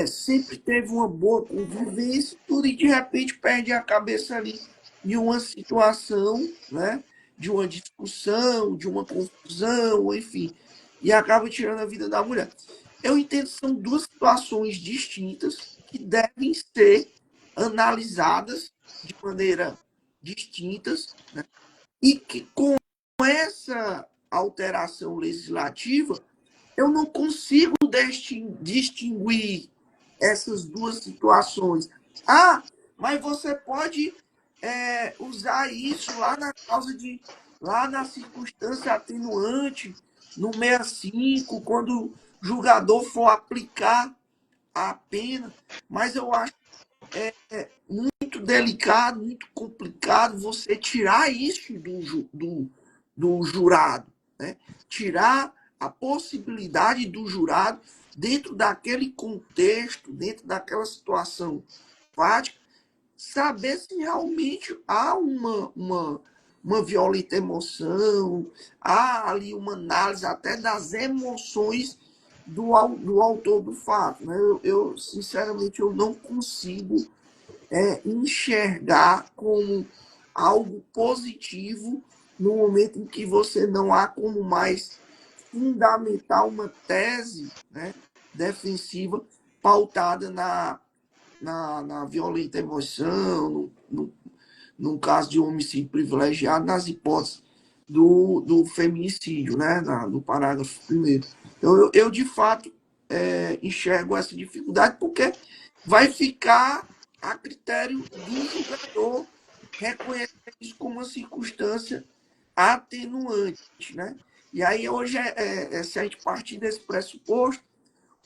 sempre teve uma boa convivência, tudo, e de repente perde a cabeça ali em uma situação, né, de uma discussão, de uma confusão, enfim, e acaba tirando a vida da mulher. Eu entendo que são duas situações distintas que devem ser analisadas de maneira distintas, né? E que com essa alteração legislativa, eu não consigo distinguir essas duas situações. Ah, mas você pode usar isso lá na causa de, lá na circunstância atenuante, no 65, quando o julgador for aplicar a pena, mas eu acho muito delicado, muito complicado você tirar isso do jurado, né? Tirar a possibilidade do jurado, dentro daquele contexto, dentro daquela situação fática, saber se realmente há uma violenta emoção, há ali uma análise até das emoções do autor do fato. Né? Sinceramente, eu não consigo enxergar como algo positivo no momento em que você não há como mais fundamentar uma tese, né, defensiva pautada na violenta emoção, no caso de homicídio privilegiado, nas hipóteses do feminicídio, né, no parágrafo 1º. Então, eu de fato, enxergo essa dificuldade, porque vai ficar a critério do julgador reconhecer isso como uma circunstância atenuante, né? E aí, hoje, se a gente partir desse pressuposto,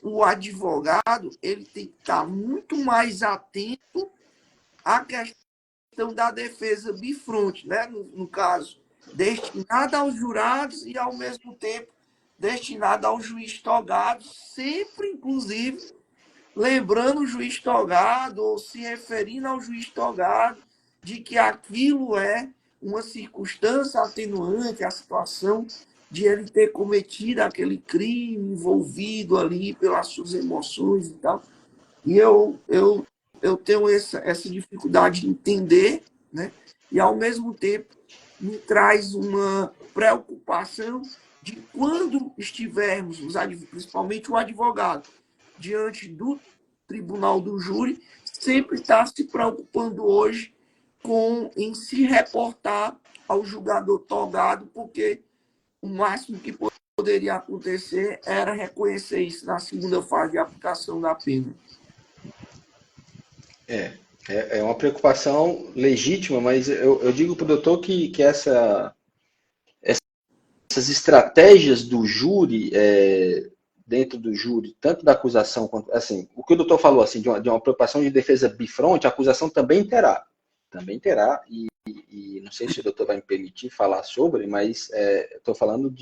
o advogado ele tem que estar muito mais atento à questão da defesa bifronte, né? No caso, destinada aos jurados e, ao mesmo tempo, destinada ao juiz togado, sempre, inclusive, lembrando o juiz togado ou se referindo ao juiz togado de que aquilo é uma circunstância atenuante, a situação de ele ter cometido aquele crime, envolvido ali pelas suas emoções e tal. E eu tenho essa dificuldade de entender, né? E, ao mesmo tempo, me traz uma preocupação de quando estivermos, principalmente o advogado, diante do tribunal do júri, sempre está se preocupando hoje em se reportar ao julgador togado, porque o máximo que poderia acontecer era reconhecer isso na segunda fase de aplicação da pena. É uma preocupação legítima, mas eu digo para o doutor que essas estratégias do júri, dentro do júri, tanto da acusação quanto. Assim, o que o doutor falou assim, de uma preocupação de defesa bifronte, a acusação também terá. Também terá, e não sei se o doutor vai me permitir falar sobre, mas estou falando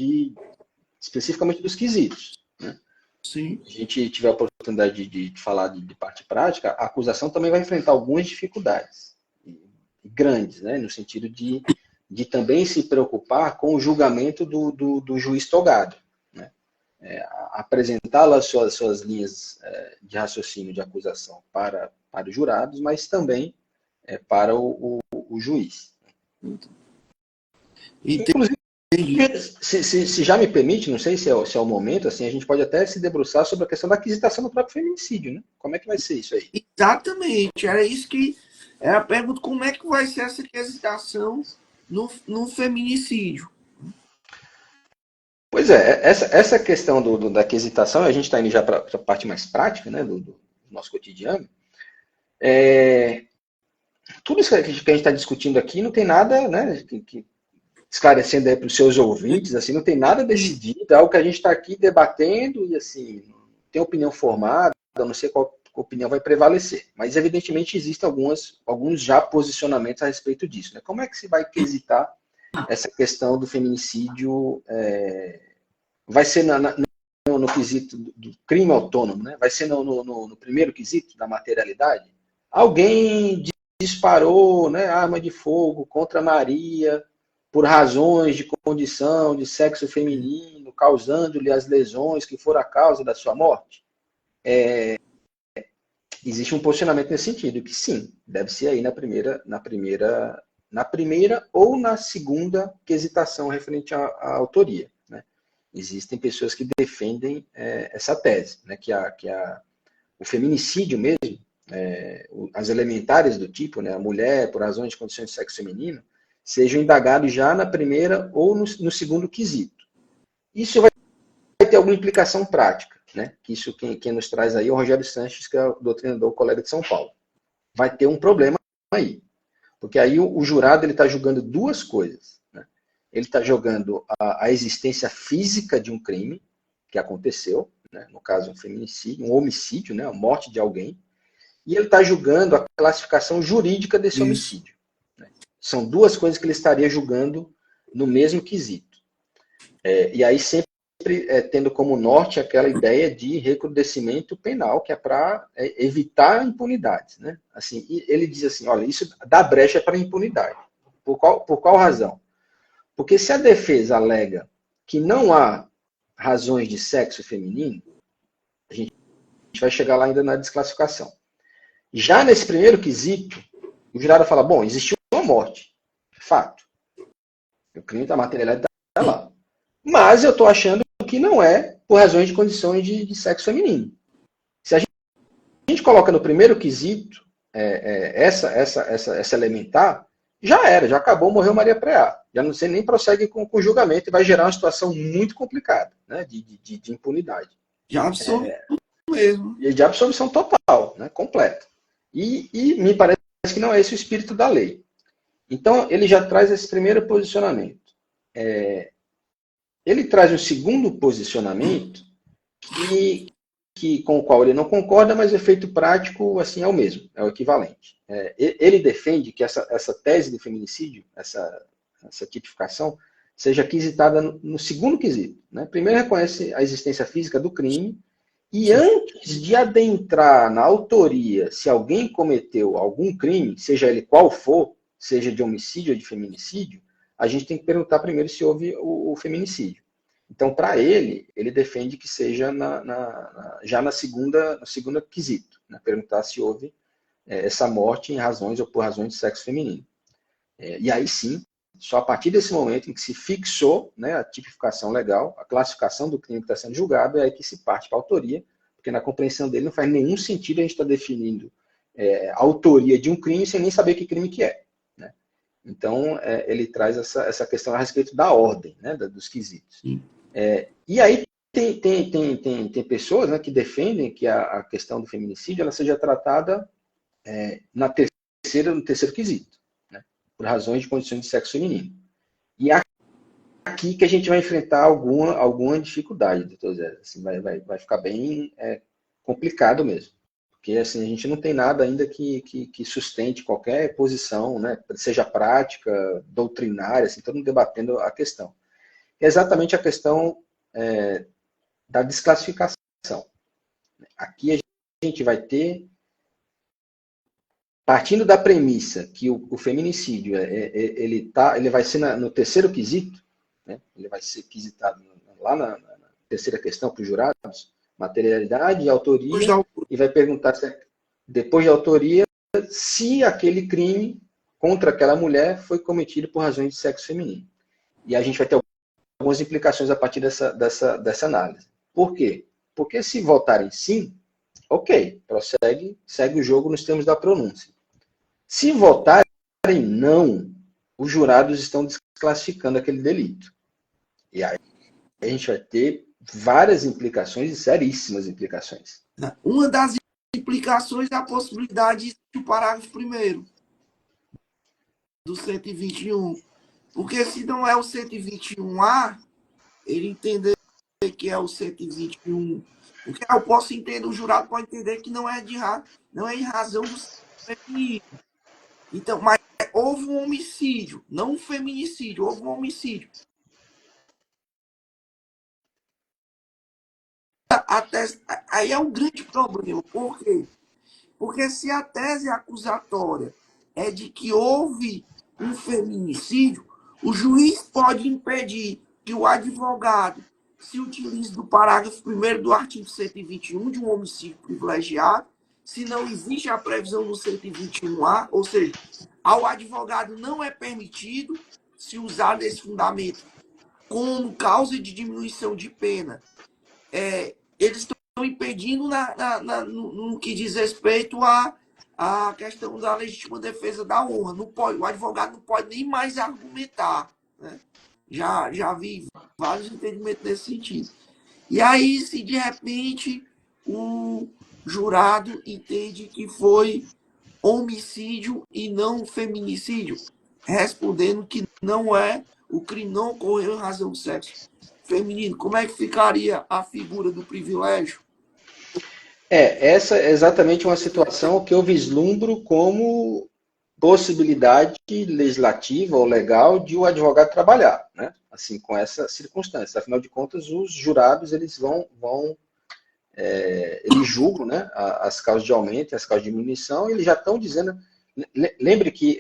especificamente dos quesitos. Né? Sim. Se a gente tiver a oportunidade de falar de parte prática, a acusação também vai enfrentar algumas dificuldades grandes, né? No sentido de também se preocupar com o julgamento do juiz togado. Né? Apresentar lá suas linhas de raciocínio de acusação para os jurados, mas também para o juiz. Inclusive, se já me permite, não sei se é o momento, assim, a gente pode até se debruçar sobre a questão da aquisitação do próprio feminicídio, né? Como é que vai ser isso aí? Exatamente, era isso que era a pergunta, como é que vai ser essa aquisitação no feminicídio? Pois é, essa questão da aquisitação, a gente está indo já para a parte mais prática, né, do nosso cotidiano. Tudo isso que a gente está discutindo aqui não tem nada, né, esclarecendo aí para os seus ouvintes, assim, não tem nada decidido, é algo que a gente está aqui debatendo e, assim, não tem opinião formada, eu não sei qual opinião vai prevalecer, mas, evidentemente, existem alguns já posicionamentos a respeito disso. Né? Como é que se vai quesitar essa questão do feminicídio? Vai ser no quesito do crime autônomo, né? Vai ser no primeiro quesito da materialidade? Alguém disparou, né, arma de fogo contra Maria por razões de condição de sexo feminino, causando-lhe as lesões que foram a causa da sua morte? Existe um posicionamento nesse sentido, que sim, deve ser aí na primeira ou na segunda quesitação referente à autoria. Né? Existem pessoas que defendem essa tese, né, que o feminicídio mesmo, as elementares do tipo, né, a mulher por razões de condições de sexo feminino, sejam indagados já na primeira ou no segundo quesito. Isso vai ter alguma implicação prática, né? Que isso quem nos traz aí é o Rogério Sanches, que é o doutrinador colega de São Paulo. Vai ter um problema aí, porque aí o jurado ele está julgando duas coisas, né? Ele está julgando a existência física de um crime que aconteceu, né? No caso um feminicídio, um homicídio, né? A morte de alguém, e ele está julgando a classificação jurídica desse homicídio. Né? São duas coisas que ele estaria julgando no mesmo quesito. E aí sempre tendo como norte aquela ideia de recrudescimento penal, que é para evitar impunidades. Né? Assim, ele diz assim, olha, isso dá brecha para impunidade. Por qual razão? Porque se a defesa alega que não há razões de sexo feminino, a gente vai chegar lá ainda na desclassificação. Já nesse primeiro quesito, o jurado fala, bom, existiu uma morte. Fato. O crime da materialidade está lá. Mas eu estou achando que não é por razões de condições de sexo feminino. Se a gente coloca no primeiro quesito essa elementar, já era, já acabou, morreu Maria Preá. Já não sei nem prossegue com o julgamento e vai gerar uma situação muito complicada, né, de impunidade. Já absoluto mesmo. E de absolvição total, né, completa. E me parece que não é esse o espírito da lei. Então, ele já traz esse primeiro posicionamento. Ele traz um segundo posicionamento com o qual ele não concorda, mas o efeito prático assim, é o mesmo, é o equivalente. Ele defende que essa tese de feminicídio, essa tipificação, seja quisitada no segundo quesito. Né? Primeiro reconhece a existência física do crime, e antes de adentrar na autoria, se alguém cometeu algum crime, seja ele qual for, seja de homicídio ou de feminicídio, a gente tem que perguntar primeiro se houve o feminicídio. Então, para ele defende que seja já no segundo quesito, né? Perguntar se houve essa morte em razões ou por razões de sexo feminino. E aí sim, só a partir desse momento em que se fixou, né, a tipificação legal, a classificação do crime que está sendo julgado, é aí que se parte para a autoria, porque na compreensão dele não faz nenhum sentido a gente estar definindo a autoria de um crime sem nem saber que crime que é. Né? Então, ele traz essa questão a respeito da ordem, né, dos quesitos. E aí tem pessoas, né, que defendem que a questão do feminicídio ela seja tratada no terceiro quesito, né, por razões de condições de sexo feminino. E aqui que a gente vai enfrentar alguma dificuldade, doutor Zé. Assim, vai ficar bem complicado mesmo. Porque assim, a gente não tem nada ainda que sustente qualquer posição, né, seja prática, doutrinária, assim, todo mundo debatendo a questão. É exatamente a questão da desclassificação. Aqui a gente vai ter, partindo da premissa que o feminicídio ele vai ser no terceiro quesito, né? Ele vai ser quesitado lá na terceira questão para os jurados, materialidade e autoria, e vai perguntar depois da autoria se aquele crime contra aquela mulher foi cometido por razões de sexo feminino. E a gente vai ter algumas implicações a partir dessa análise. Por quê? Porque se votarem sim, ok, segue o jogo nos termos da pronúncia. Se votarem não, os jurados estão desclassificando aquele delito. E aí a gente vai ter várias implicações e seríssimas implicações. Uma das implicações é a possibilidade do parágrafo 1º do 121. Porque se não é o 121A, ele entender que é o 121. Porque eu posso entender, o jurado pode entender que não é em razão do feminicídio. Então, mas houve um homicídio, não um feminicídio, houve um homicídio. Aí é um grande problema. Por quê? Porque se a tese acusatória é de que houve um feminicídio, o juiz pode impedir que o advogado se utilize do parágrafo 1º do artigo 121 de um homicídio privilegiado, se não existe a previsão do 121A, ou seja, ao advogado não é permitido se usar desse fundamento como causa de diminuição de pena. Eles estão impedindo no que diz respeito à questão da legítima defesa da honra. Não pode, o advogado não pode nem mais argumentar. Né? Já vi vários entendimentos nesse sentido. E aí, se de repente o jurado entende que foi homicídio e não feminicídio, respondendo que não é, o crime não ocorreu em razão do sexo feminino, como é que ficaria a figura do privilégio? Essa é exatamente uma situação que eu vislumbro como possibilidade legislativa ou legal de o advogado trabalhar, né? Assim, com essa circunstância. Afinal de contas, os jurados eles eles julgam, né, as causas de aumento e as causas de diminuição, e eles já estão dizendo. Lembre que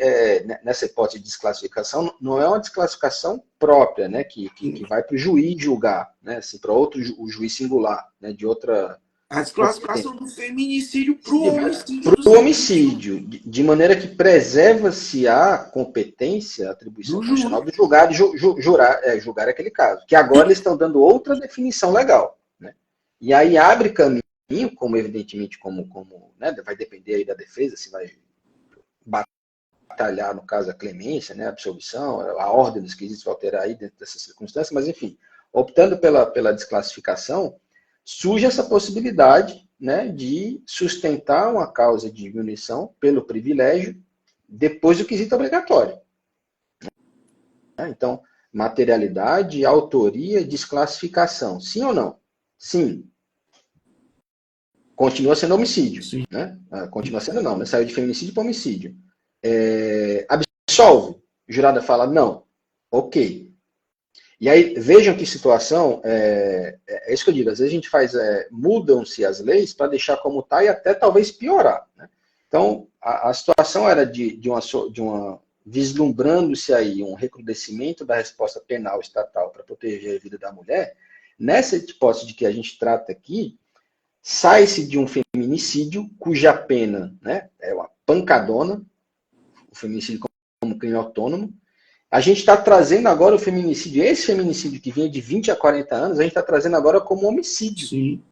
nessa hipótese de desclassificação, não é uma desclassificação própria, né, que vai para o juiz julgar, né, assim, para outro o juiz singular, né, de outra. A desclassificação do feminicídio para o homicídio. Para o homicídio, de maneira que preserva-se a competência, a atribuição constitucional do julgado julgar aquele caso. Que agora eles estão dando outra definição legal. Né? E aí abre caminho, como evidentemente, né, vai depender aí da defesa, se vai batalhar, no caso, a clemência, né, a absolvição, a ordem dos quesitos vai alterar aí dentro dessas circunstâncias, mas enfim, optando pela desclassificação, surge essa possibilidade, né, de sustentar uma causa de diminuição pelo privilégio depois do quesito obrigatório. Então, materialidade, autoria, desclassificação. Sim ou não? Sim. Continua sendo homicídio. Sim. Né? Continua sendo não, né? Saiu de feminicídio para homicídio. Absolve. O jurado fala não. Ok. E aí, vejam que situação, é isso que eu digo, às vezes a gente mudam-se as leis para deixar como está e até talvez piorar. Né? Então, a situação era de uma vislumbrando-se aí um recrudescimento da resposta penal estatal para proteger a vida da mulher. Nessa hipótese de que a gente trata aqui, sai-se de um feminicídio cuja pena, né, é uma pancadona, o feminicídio como crime autônomo. A gente está trazendo agora o feminicídio, esse feminicídio que vinha de 20 a 40 anos, a gente está trazendo agora como homicídio. Sim.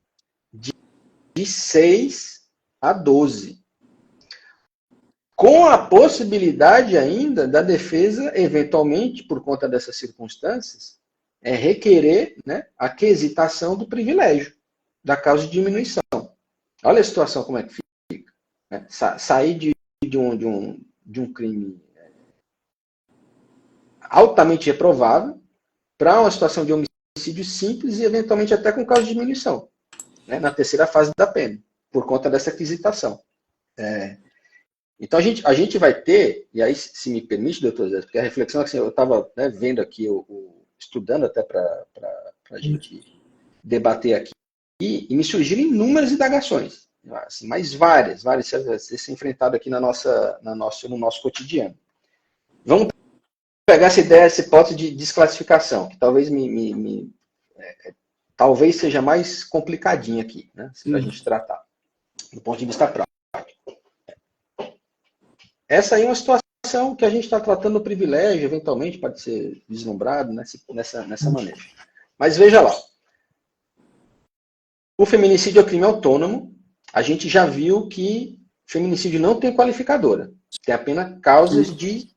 De 6 a 12. Com a possibilidade ainda da defesa, eventualmente, por conta dessas circunstâncias, requerer, né, a quesitação do privilégio, da causa de diminuição. Olha a situação como é que fica. Né? Sair de um crime altamente reprovável para uma situação de homicídio simples e eventualmente até com causa de diminuição, né, na terceira fase da pena, por conta dessa aquisitação. Então a gente vai ter, e aí se me permite, doutor Zé, porque a reflexão assim, eu estava, né, vendo aqui, estudando até para a gente debater aqui, e me surgiram inúmeras indagações, assim, mas várias se enfrentado aqui no nosso cotidiano. Vamos pegar essa ideia, essa hipótese de desclassificação, que talvez talvez seja mais complicadinha aqui, né, para a gente tratar, do ponto de vista prático. Essa aí é uma situação que a gente está tratando o privilégio, eventualmente pode ser vislumbrado nessa maneira. Mas veja lá. O feminicídio é crime autônomo. A gente já viu que feminicídio não tem qualificadora. Tem apenas causas de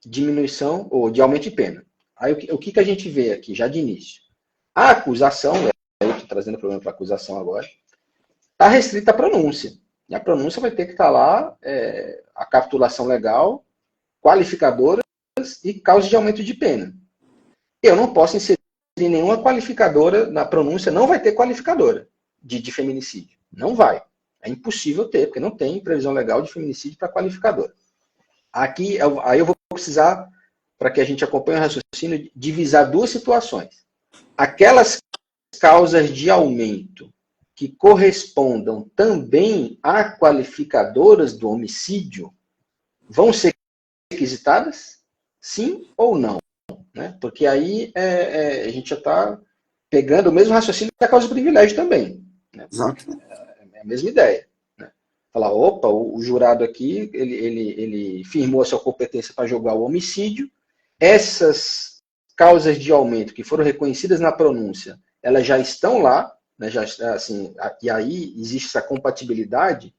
diminuição ou de aumento de pena. Aí o que a gente vê aqui, já de início? A acusação, eu estou trazendo o problema para a acusação agora, está restrita à pronúncia. E a pronúncia vai ter que estar lá a capitulação legal, qualificadoras e causas de aumento de pena. Eu não posso inserir nenhuma qualificadora na pronúncia, não vai ter qualificadora de feminicídio. Não vai. É impossível ter, porque não tem previsão legal de feminicídio para qualificadora. Aqui, aí eu vou precisar, para que a gente acompanhe o raciocínio, divisar duas situações. Aquelas causas de aumento que correspondam também a qualificadoras do homicídio vão ser requisitadas? Sim ou não? Né? Porque aí a gente já está pegando o mesmo raciocínio da causa de privilégio também. Né? É a mesma ideia. Né? Falar, opa, o jurado aqui, ele firmou a sua competência para julgar o homicídio. Essas causas de aumento que foram reconhecidas na pronúncia, elas já estão lá né, já, assim, e aí existe essa compatibilidade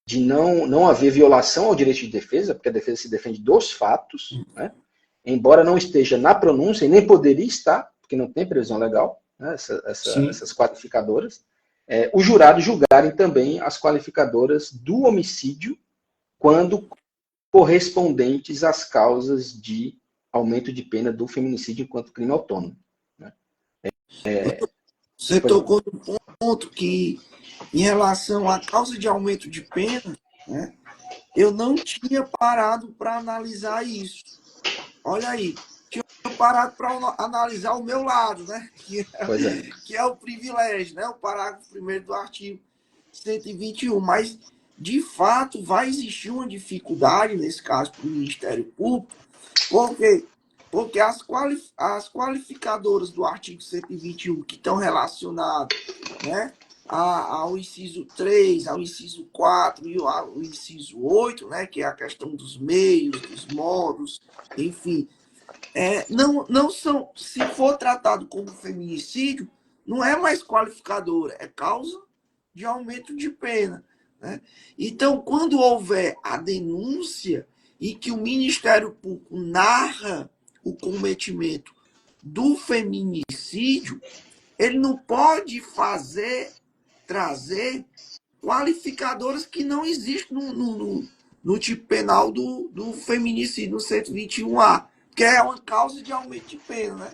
de não haver violação ao direito de defesa, porque a defesa se defende dos fatos, né, embora não esteja na pronúncia, e nem poderia estar, porque não tem previsão legal, né, essas qualificadoras, os jurados julgarem também as qualificadoras do homicídio quando correspondentes às causas de aumento de pena do feminicídio enquanto crime autônomo. Né? Você tocou no ponto que, em relação à causa de aumento de pena, né, eu não tinha parado para analisar isso. Olha aí, tinha parado para analisar o meu lado, né? Pois é. Que é o privilégio, né? O parágrafo 1º do artigo 121. Mas, de fato, vai existir uma dificuldade, nesse caso, para o Ministério Público, porque, porque as qualificadoras do artigo 121 que estão relacionadas, né, ao inciso 3, ao inciso 4 e ao inciso 8, né, que é a questão dos meios, dos modos, enfim, não são, se for tratado como feminicídio, não é mais qualificadora, é causa de aumento de pena. Né? Então, quando houver a denúncia e que o Ministério Público narra o cometimento do feminicídio, ele não pode trazer qualificadoras que não existem no tipo penal do feminicídio, no 121A, que é uma causa de aumento de pena, né?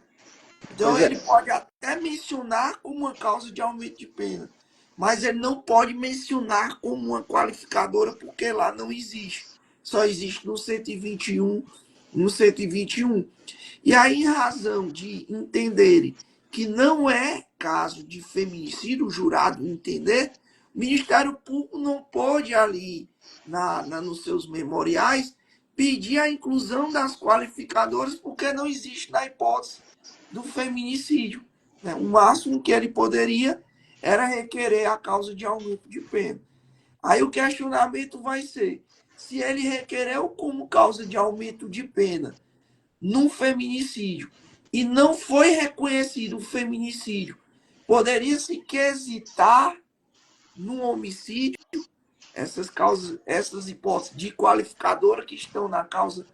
Então, Pois é. ele pode até mencionar como uma causa de aumento de pena, mas ele não pode mencionar como uma qualificadora, porque lá não existe. Só existe no 121, no 121. E aí, em razão de entenderem que não é caso de feminicídio, o jurado entender, o Ministério Público não pode ali, nos seus memoriais, pedir a inclusão das qualificadoras, porque não existe na hipótese do feminicídio. Né? O máximo que ele poderia era requerer a causa de aumento de pena. Aí o questionamento vai ser, se ele requereu como causa de aumento de pena num feminicídio e não foi reconhecido o feminicídio, poderia se quesitar num homicídio essas causas, essas hipóteses de qualificadora que estão na causa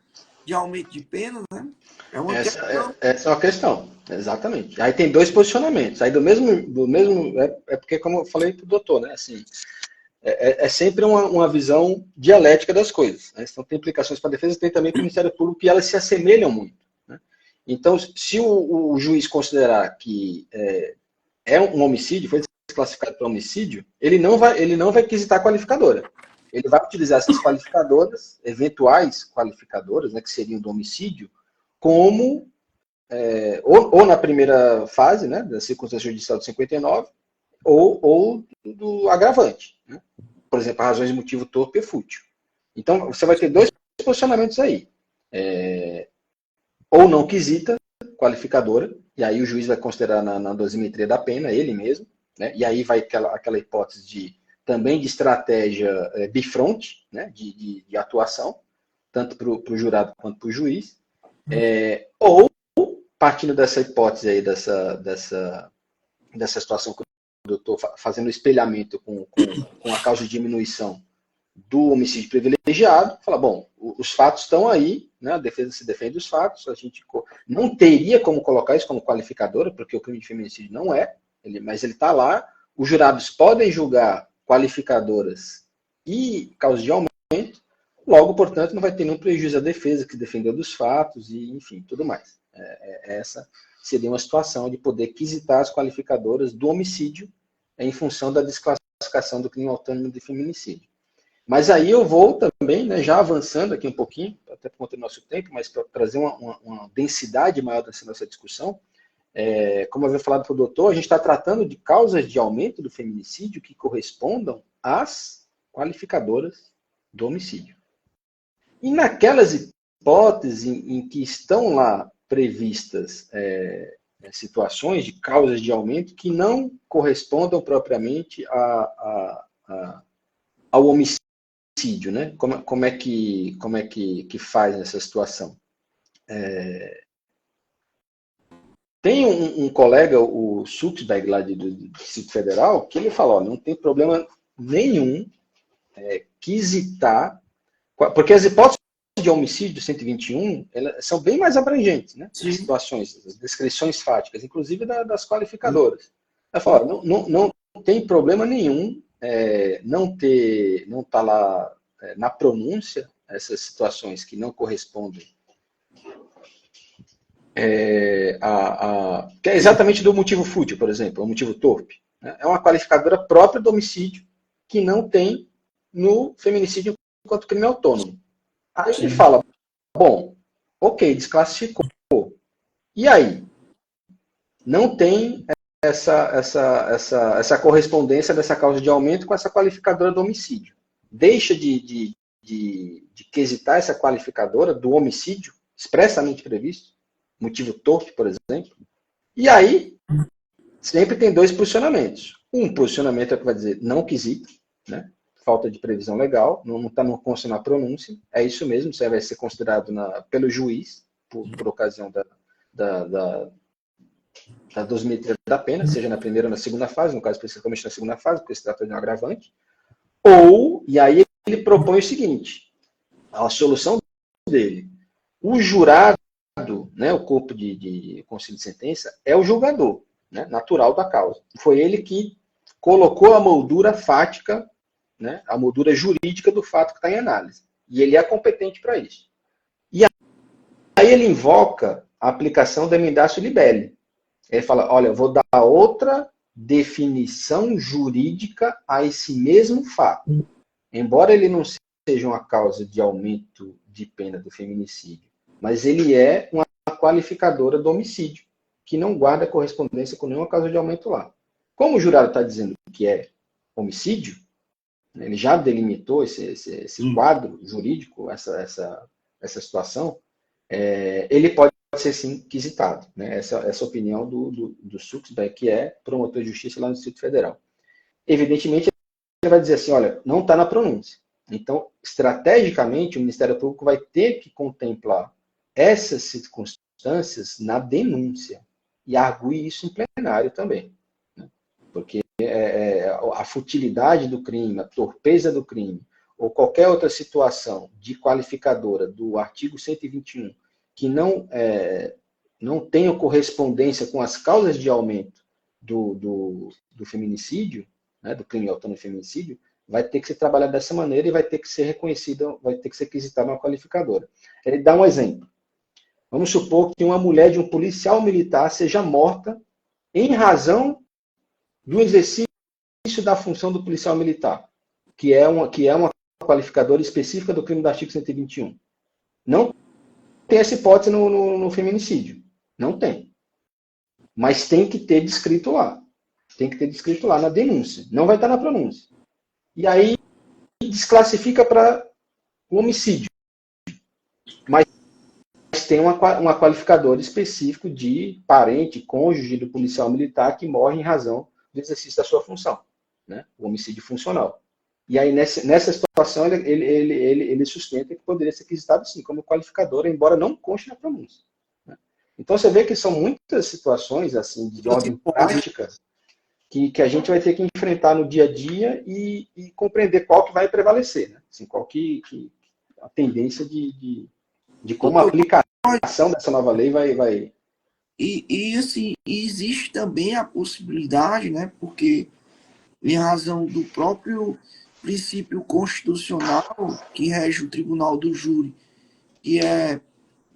de aumento de pena, né? É uma questão. Essa é uma questão, exatamente. Aí tem dois posicionamentos. Aí porque como eu falei para o doutor, né? Assim, sempre uma visão dialética das coisas. Né? Então tem implicações para a defesa, tem também para o Ministério Público e elas se assemelham muito. Né? Então, se o juiz considerar que é um homicídio, foi desclassificado para homicídio, ele não vai quisitar a qualificadora. Ele vai utilizar essas qualificadoras, eventuais qualificadoras, né, que seriam do homicídio, como ou na primeira fase, né, da circunstância judicial de 59, ou do agravante. Né? Por exemplo, razões de motivo torpe e fútil. Então, você vai ter dois posicionamentos aí. Ou não quisita qualificadora, e aí o juiz vai considerar na dosimetria da pena, ele mesmo, né? E aí vai aquela hipótese também de estratégia bifronte, né? de atuação, tanto para o jurado quanto para o juiz, ou partindo dessa hipótese aí, dessa situação que eu estou fazendo o espelhamento com a causa de diminuição do homicídio privilegiado, fala, bom, os fatos estão aí, né, a defesa se defende dos fatos, a gente não teria como colocar isso como qualificadora, porque o crime de feminicídio não mas ele está lá, os jurados podem julgar qualificadoras e causa de aumento, logo, portanto, não vai ter nenhum prejuízo à defesa que defendeu dos fatos e, enfim, tudo mais. Essa seria uma situação de poder quisitar as qualificadoras do homicídio em função da desclassificação do crime autônomo de feminicídio. Mas aí eu vou também, né, já avançando aqui um pouquinho, até por conta do nosso tempo, mas para trazer uma densidade maior dessa nossa discussão, como eu havia falado para o doutor, a gente está tratando de causas de aumento do feminicídio que correspondam às qualificadoras do homicídio. E naquelas hipóteses em que estão lá previstas situações de causas de aumento que não correspondam propriamente ao homicídio, né? Como é que faz nessa situação? Tem um colega, o Sutberg, lá do Distrito Federal, que ele fala, ó, não tem problema nenhum quisitar, porque as hipóteses de homicídio do 121 elas são bem mais abrangentes, né? As situações, as descrições fáticas, inclusive das qualificadoras. Ela fala, não tem problema nenhum não tá lá na pronúncia essas situações que não correspondem que é exatamente do motivo fútil, por exemplo, o motivo torpe. Né? É uma qualificadora própria do homicídio que não tem no feminicídio enquanto crime autônomo. Aí ele fala, bom, ok, desclassificou. E aí? Não tem essa correspondência dessa causa de aumento com essa qualificadora do homicídio. Deixa de quesitar essa qualificadora do homicídio, expressamente previsto, motivo torpe, por exemplo. E aí, sempre tem dois posicionamentos. Um posicionamento é que vai dizer não quesita, né? Falta de previsão legal, não está no consta na pronúncia, é isso mesmo, isso vai ser considerado pelo juiz, por ocasião da dosimetria da pena, seja na primeira ou na segunda fase, no caso especificamente na segunda fase, porque se trata de um agravante. E aí ele propõe o seguinte, a solução dele, o jurado, né, o corpo de conselho de sentença, é o julgador, né, natural da causa. Foi ele que colocou a moldura fática, né, a moldura jurídica do fato que está em análise. E ele é competente para isso. E aí ele invoca a aplicação da emendatio libelli. Ele fala, olha, eu vou dar outra definição jurídica a esse mesmo fato. Embora ele não seja uma causa de aumento de pena do feminicídio, mas ele é uma qualificadora do homicídio, que não guarda correspondência com nenhuma causa de aumento lá. Como o jurado está dizendo que é homicídio, ele já delimitou esse quadro jurídico, essa situação, ele pode ser sim quisitado. Né? Essa opinião do Sutberg, que é promotor de justiça lá no Distrito Federal. Evidentemente, ele vai dizer assim, olha, não está na pronúncia. Então, estrategicamente, o Ministério Público vai ter que contemplar essas circunstâncias na denúncia e arguir isso em plenário também. Né? Porque a futilidade do crime, a torpeza do crime, ou qualquer outra situação de qualificadora do artigo 121 que não tenha correspondência com as causas de aumento do feminicídio, né, do crime autônomo de feminicídio, vai ter que ser trabalhado dessa maneira e vai ter que ser reconhecido, vai ter que ser quisitada uma qualificadora. Ele dá um exemplo. Vamos supor que uma mulher de um policial militar seja morta em razão do exercício da função do policial militar, que é uma qualificadora específica do crime do artigo 121. Não tem essa hipótese no feminicídio. Não tem. Mas tem que ter descrito lá. Tem que ter descrito lá na denúncia. Não vai estar na pronúncia. E aí desclassifica para o homicídio. Mas tem uma qualificadora específica de parente, cônjuge do policial militar que morre em razão do exercício da sua função. Né? O homicídio funcional. E aí, nessa situação, ele sustenta que poderia ser quisitado, sim, como qualificador, embora não conste na pronúncia. Né? Então, você vê que são muitas situações assim de ordem prática que a gente vai ter que enfrentar no dia a dia e compreender qual que vai prevalecer. Né? Assim, qual que a tendência de como a aplicação dessa nova lei vai... Assim, existe também a possibilidade, né, porque em razão do próprio princípio constitucional que rege o tribunal do júri, que é,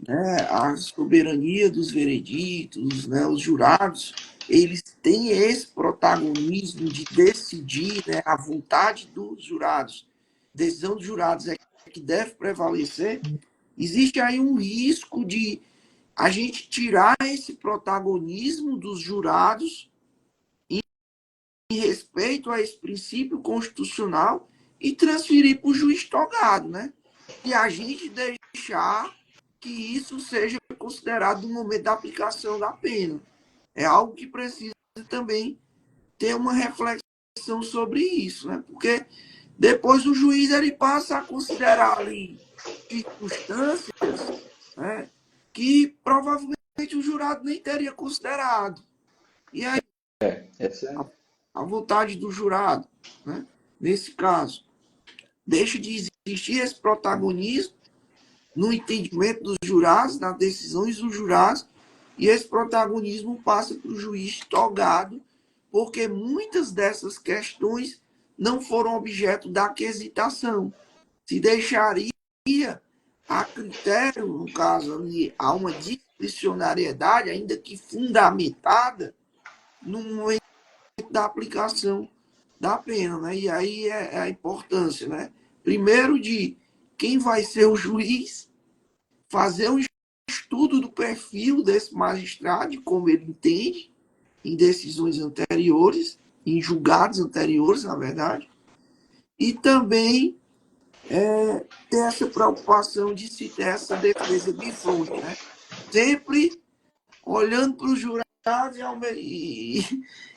né, a soberania dos vereditos, né, os jurados, eles têm esse protagonismo de decidir, né, a vontade dos jurados. A decisão dos jurados é que deve prevalecer. Existe aí um risco de a gente tirar esse protagonismo dos jurados em respeito a esse princípio constitucional e transferir para o juiz togado, né? E a gente deixar que isso seja considerado no momento da aplicação da pena. É algo que precisa também ter uma reflexão sobre isso, né? Porque depois o juiz ele passa a considerar ali circunstâncias, né, que provavelmente o jurado nem teria considerado. E aí, Essa a vontade do jurado, né? Nesse caso, deixa de existir esse protagonismo no entendimento dos jurados, nas decisões dos jurados, e esse protagonismo passa para o juiz togado, porque muitas dessas questões não foram objeto da quesitação. Se deixaria a critério, no caso ali, há uma discricionariedade, ainda que fundamentada, no momento da aplicação da pena, né? E aí é a importância, né? Primeiro de quem vai ser o juiz, fazer um estudo do perfil desse magistrado, de como ele entende, em decisões anteriores, em julgados anteriores, na verdade, e também ter essa preocupação de se ter essa defesa bifronte, né? Sempre olhando para os jurados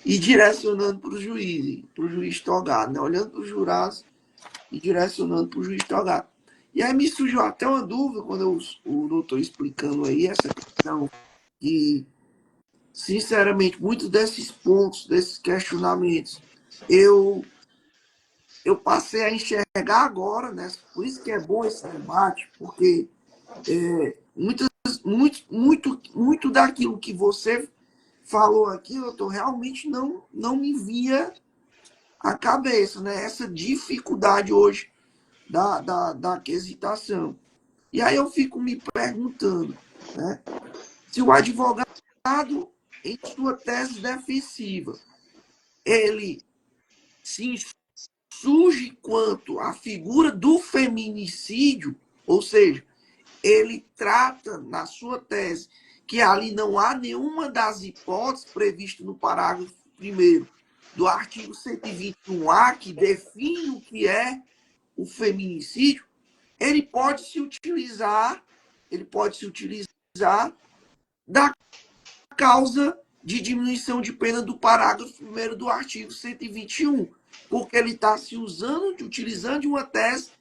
e direcionando para o juiz togado, né? Olhando para os jurados e direcionando para o juiz togado. E aí me surgiu até uma dúvida quando o doutor explicando aí essa questão que, sinceramente, muitos desses pontos, desses questionamentos, eu, eu passei a enxergar agora, né? Por isso que é bom esse debate, porque muito daquilo que você falou aqui, doutor, realmente não me via à cabeça, né? Essa dificuldade hoje da quesitação. E aí eu fico me perguntando, né? Se o advogado, em sua tese defensiva, ele se insurge quanto à figura do feminicídio, ou seja, ele trata na sua tese que ali não há nenhuma das hipóteses previstas no parágrafo 1º do artigo 121A, que define o que é o feminicídio, ele pode se utilizar da causa de diminuição de pena do parágrafo 1º do artigo 121, porque ele está se utilizando de uma tese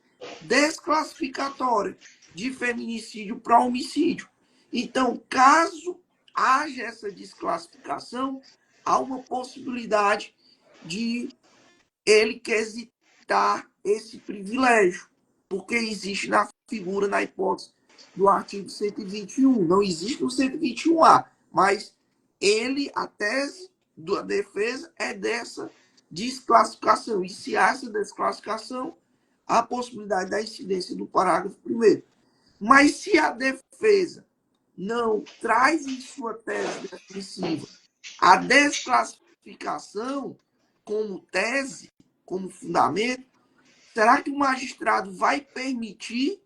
desclassificatória de feminicídio para homicídio. Então, caso haja essa desclassificação, há uma possibilidade de ele quesitar esse privilégio, porque existe na figura, na hipótese do artigo 121, não existe no 121A, mas a tese da defesa é dessa desclassificação, e se há essa desclassificação, há a possibilidade da incidência do parágrafo 1º. Mas se a defesa não traz em sua tese defensiva a desclassificação como tese, como fundamento, será que o magistrado vai permitir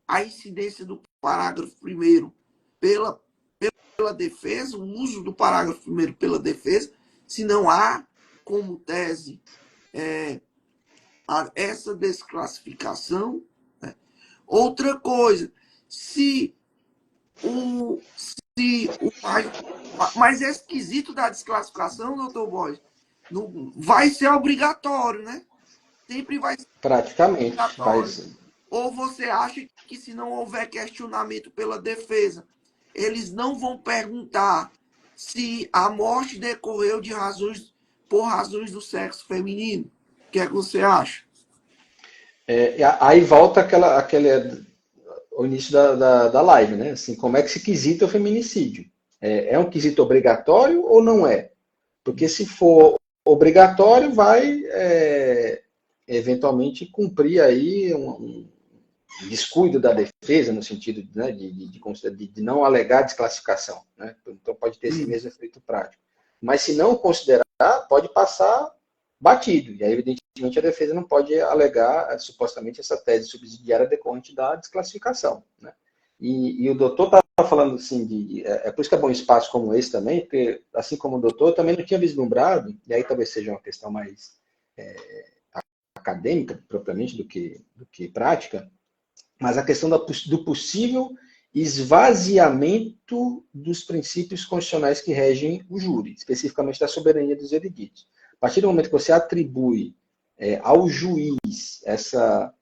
a incidência do parágrafo 1º pela defesa, o uso do parágrafo 1º pela defesa, se não há como tese essa desclassificação? Né? Outra coisa, mas esse quesito da desclassificação, doutor Borges, não vai ser obrigatório, né? Sempre vai ser praticamente obrigatório. faz. Ou você acha que se não houver questionamento pela defesa, eles não vão perguntar se a morte decorreu por razões do sexo feminino? O que é que você acha? Aí volta o início da live, né? Assim, como é que se quesita o feminicídio? É um quesito obrigatório ou não é? Porque se for obrigatório, vai eventualmente cumprir aí um descuido da defesa, no sentido, né, de não alegar desclassificação. Né? Então pode ter esse mesmo efeito prático. Mas se não considerar, pode passar batido. E aí, evidentemente, a defesa não pode alegar supostamente essa tese subsidiária decorrente da desclassificação. Né? E o doutor estava falando assim, é por isso que é bom espaço como esse também, porque assim como o doutor, eu também não tinha vislumbrado, e aí talvez seja uma questão mais acadêmica, propriamente, do que prática, mas a questão do possível esvaziamento dos princípios constitucionais que regem o júri, especificamente da soberania dos ereditos. A partir do momento que você atribui ao juiz essa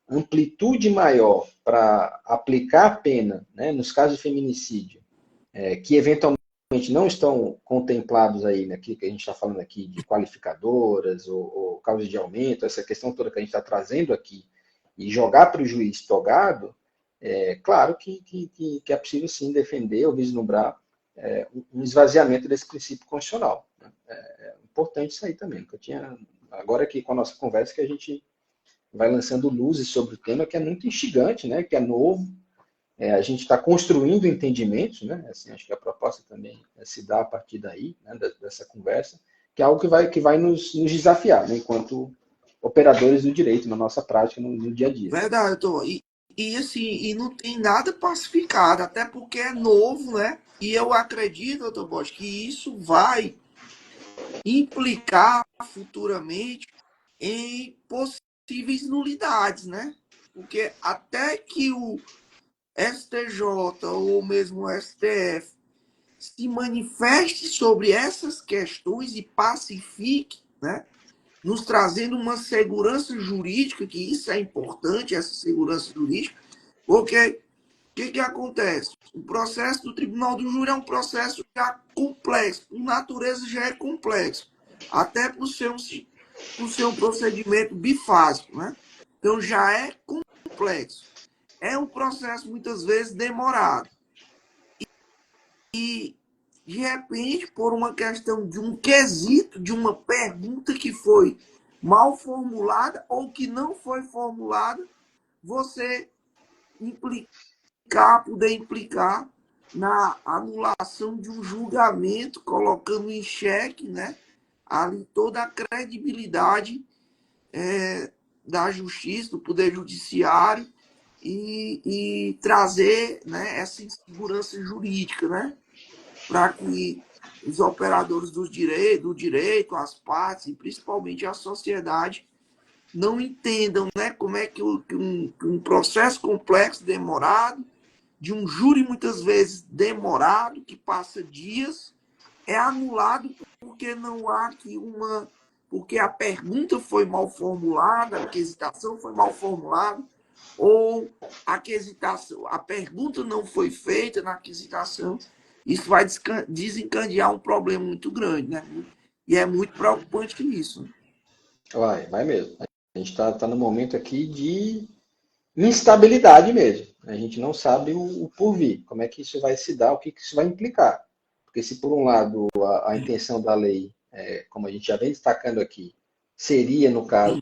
amplitude maior para aplicar a pena, né, nos casos de feminicídio, que eventualmente não estão contemplados aí naquilo que a gente está falando aqui de qualificadoras ou causas de aumento, essa questão toda que a gente está trazendo aqui, e jogar para o juiz togado, claro que é possível sim defender ou vislumbrar um esvaziamento desse princípio constitucional. Né? É importante isso aí também. Que eu tinha, agora aqui com a nossa conversa, que a gente vai lançando luzes sobre o tema, que é muito instigante, né? Que é novo. A gente está construindo entendimentos, né? Assim, acho que a proposta também se dá a partir daí, né? Dessa conversa, que é algo que vai nos desafiar, né? Enquanto operadores do direito, na nossa prática, no dia a dia. Verdade, doutor. Assim, e não tem nada pacificado, até porque é novo, né? E eu acredito, doutor Bosch, que isso vai implicar futuramente em possíveis nulidades, né? Porque até que o STJ ou mesmo o STF se manifeste sobre essas questões e pacifique, né? Nos trazendo uma segurança jurídica, que isso é importante, essa segurança jurídica, porque o que acontece? O processo do Tribunal do Júri é um processo já complexo, por natureza já é complexo, até por ser um procedimento bifásico, né? Então já é complexo. É um processo muitas vezes demorado. E, de repente, por uma questão de um quesito, de uma pergunta que foi mal formulada ou que não foi formulada, você poder implicar na anulação de um julgamento, colocando em xeque, né, ali toda a credibilidade da justiça, do poder judiciário e trazer, né, essa insegurança jurídica, né, para que os operadores do direito, as partes e principalmente a sociedade não entendam, né, como é que um processo complexo, demorado, de um júri muitas vezes demorado, que passa dias, é anulado porque não há aqui porque a pergunta foi mal formulada, a quesitação foi mal formulada, ou a pergunta não foi feita na quesitação. Isso vai desencadear um problema muito grande, né? E é muito preocupante isso. Vai mesmo. A gente está no momento aqui de instabilidade mesmo. A gente não sabe o porvir, como é que isso vai se dar, o que isso vai implicar. Porque se por um lado a intenção da lei, como a gente já vem destacando aqui, seria, no caso,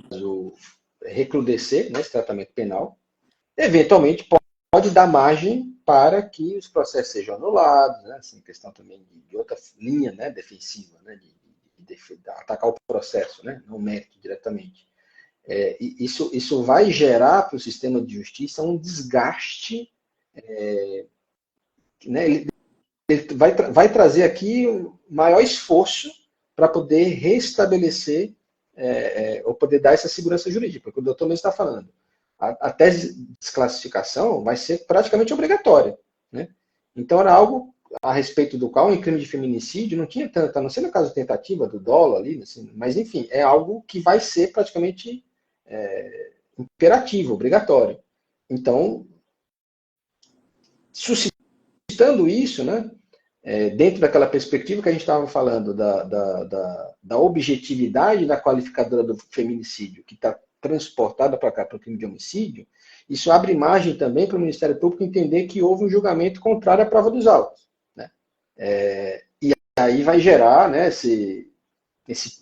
recrudescer, né, esse tratamento penal, eventualmente pode dar margem para que os processos sejam anulados, né, assim, questão também de outra linha, né, defensiva, né, de atacar o processo, né, não o mérito diretamente. Isso vai gerar para o sistema de justiça um desgaste, né? Ele vai trazer aqui um maior esforço para poder restabelecer ou poder dar essa segurança jurídica, porque o doutor mesmo está falando. A tese de desclassificação vai ser praticamente obrigatória. Né? Então, era algo a respeito do qual, em crime de feminicídio, não tinha tanto, a não ser no caso de tentativa do dolo ali, assim, mas enfim, é algo que vai ser praticamente imperativo, obrigatório. Então, suscitando isso, né, dentro daquela perspectiva que a gente estava falando da objetividade da qualificadora do feminicídio, que está transportada para cá, para o crime de homicídio, isso abre margem também para o Ministério Público entender que houve um julgamento contrário à prova dos autos. Né? E aí vai gerar, né, esse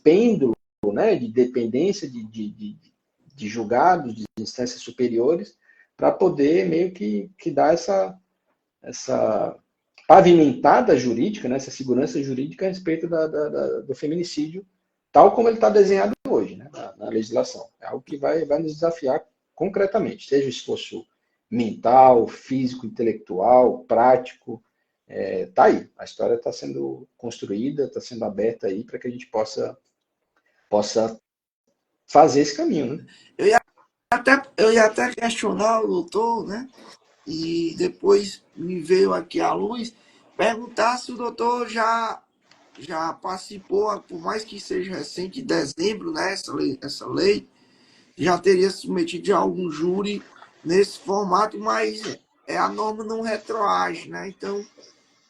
pêndulo, né, de dependência de julgados, de instâncias superiores, para poder meio que dar essa pavimentada jurídica, né, essa segurança jurídica a respeito do feminicídio, tal como ele está desenhado hoje, né, na legislação. É algo que vai nos desafiar concretamente, seja o esforço mental, físico, intelectual, prático, tá aí. A história está sendo construída, está sendo aberta aí para que a gente possa fazer esse caminho, né? Eu ia até questionar o doutor, né? E depois me veio aqui a luz, perguntar se o doutor já participou, por mais que seja recente, em dezembro, né? Essa lei já teria submetido a algum júri nesse formato, mas a norma não retroage, né? Então,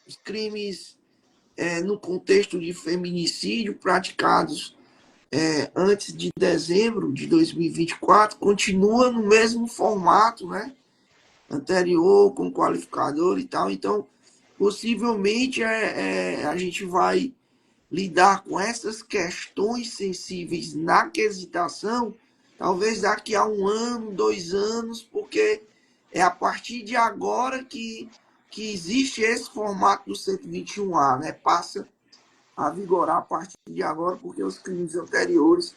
os crimes no contexto de feminicídio praticados antes de dezembro de 2024 continua no mesmo formato, né? Anterior, com qualificador e tal. Então, possivelmente a gente vai lidar com essas questões sensíveis na quesitação, talvez daqui a 1 ano, 2 anos, porque é a partir de agora que existe esse formato do 121A, né? Passa a vigorar a partir de agora, porque os crimes anteriores,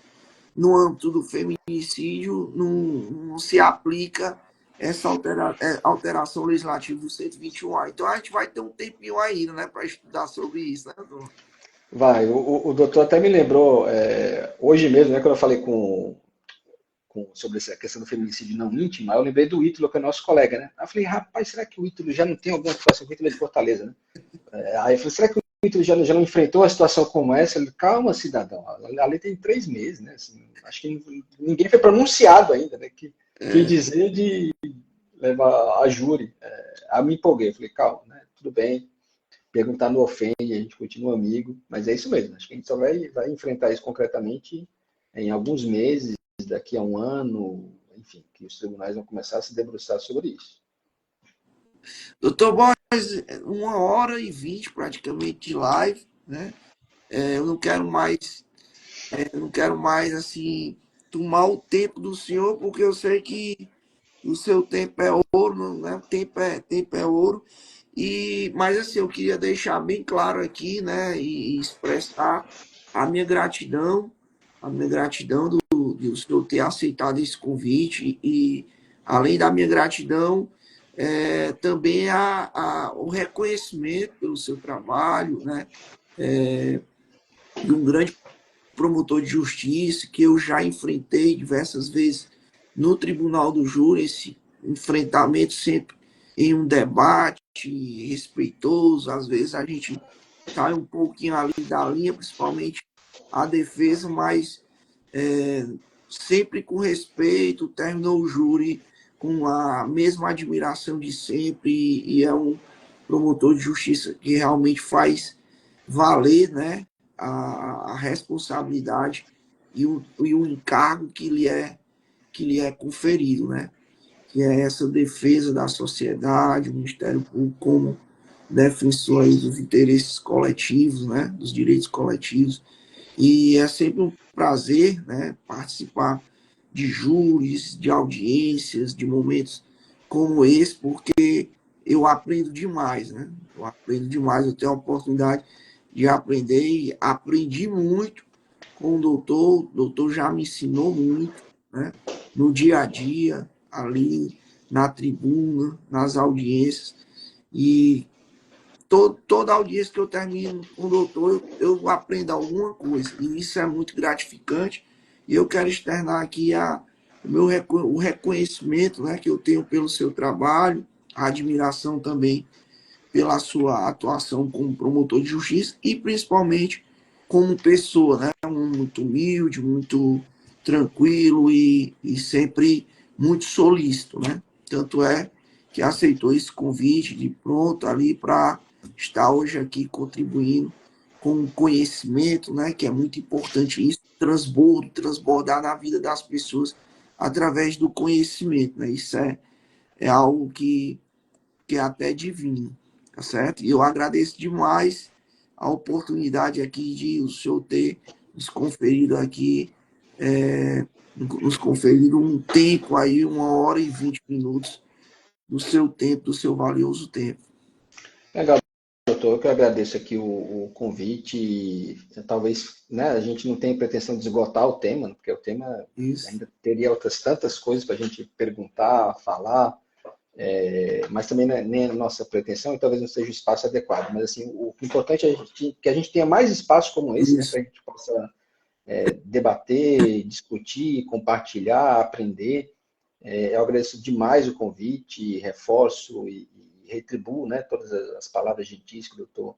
no âmbito do feminicídio, não se aplica essa alteração legislativa do 121A. Então, a gente vai ter um tempinho ainda, né, para estudar sobre isso, né, doutor? Vai, o doutor até me lembrou, hoje mesmo, né, quando eu falei sobre essa questão do feminicídio não íntimo, aí eu lembrei do Ítalo, que é nosso colega, né? Aí eu falei, rapaz, será que o Ítalo já não tem alguma situação, o Ítalo é de Fortaleza, né? Aí eu falei, será que o Ítalo já não enfrentou uma situação como essa? Ele, calma, cidadão, a lei tem 3 meses, né? Assim, acho que ninguém foi pronunciado ainda, né? Que dizer de levar a júri. Aí eu me empolguei, eu falei, calma, né? Tudo bem, perguntar não ofende, a gente continua amigo, mas é isso mesmo, acho que a gente só vai enfrentar isso concretamente em alguns meses, daqui a 1 ano, enfim, que os tribunais vão começar a se debruçar sobre isso. Doutor Borges, 1 hora e 20 praticamente de live, né? Eu não quero mais assim tomar o tempo do senhor, porque eu sei que o seu tempo é ouro, né? Tempo é ouro. Mas assim, eu queria deixar bem claro aqui, né, e expressar a minha gratidão, de o senhor ter aceitado esse convite e além da minha gratidão, também o reconhecimento pelo seu trabalho, né, de um grande promotor de justiça que eu já enfrentei diversas vezes no Tribunal do Júri, esse enfrentamento sempre em um debate respeitoso, às vezes a gente sai um pouquinho ali da linha, principalmente a defesa, mas é, sempre com respeito, terminou o júri com a mesma admiração de sempre e é um promotor de justiça que realmente faz valer, né, a responsabilidade e o encargo que lhe é conferido, né, que é essa defesa da sociedade, o Ministério Público como defensor aí dos interesses coletivos, né, dos direitos coletivos. E é sempre um prazer, né, participar de júris, de audiências, de momentos como esse, porque eu aprendo demais, né? Eu aprendo demais, eu tenho a oportunidade de aprender e aprendi muito com o doutor já me ensinou muito, né? No dia a dia, ali na tribuna, nas audiências, e toda audiência que eu termino com o doutor, eu aprendo alguma coisa. E isso é muito gratificante. E eu quero externar aqui o reconhecimento, né, que eu tenho pelo seu trabalho, a admiração também pela sua atuação como promotor de justiça e principalmente como pessoa, né, muito humilde, muito tranquilo e sempre muito solícito, né? Tanto é que aceitou esse convite de pronto ali para estar hoje aqui contribuindo com conhecimento, né, que é muito importante isso, transbordar na vida das pessoas através do conhecimento, né? Isso é algo que é até divino, tá certo? E eu agradeço demais a oportunidade aqui de o senhor ter nos conferido aqui, nos conferido um tempo aí, 1 hora e 20 minutos do seu tempo, do seu valioso tempo. Legal, doutor, eu que agradeço aqui o convite. Talvez, né, a gente não tenha pretensão de esgotar o tema, porque o tema Isso, ainda teria outras tantas coisas para a gente perguntar, falar. Mas também não é nem a nossa pretensão e talvez não seja o espaço adequado. Mas assim, o importante é que a gente tenha mais espaços como esse, né, isso. para a gente possa debater, discutir, compartilhar, aprender. Eu agradeço demais o convite, reforço e retribuo, né, todas as palavras gentis que o doutor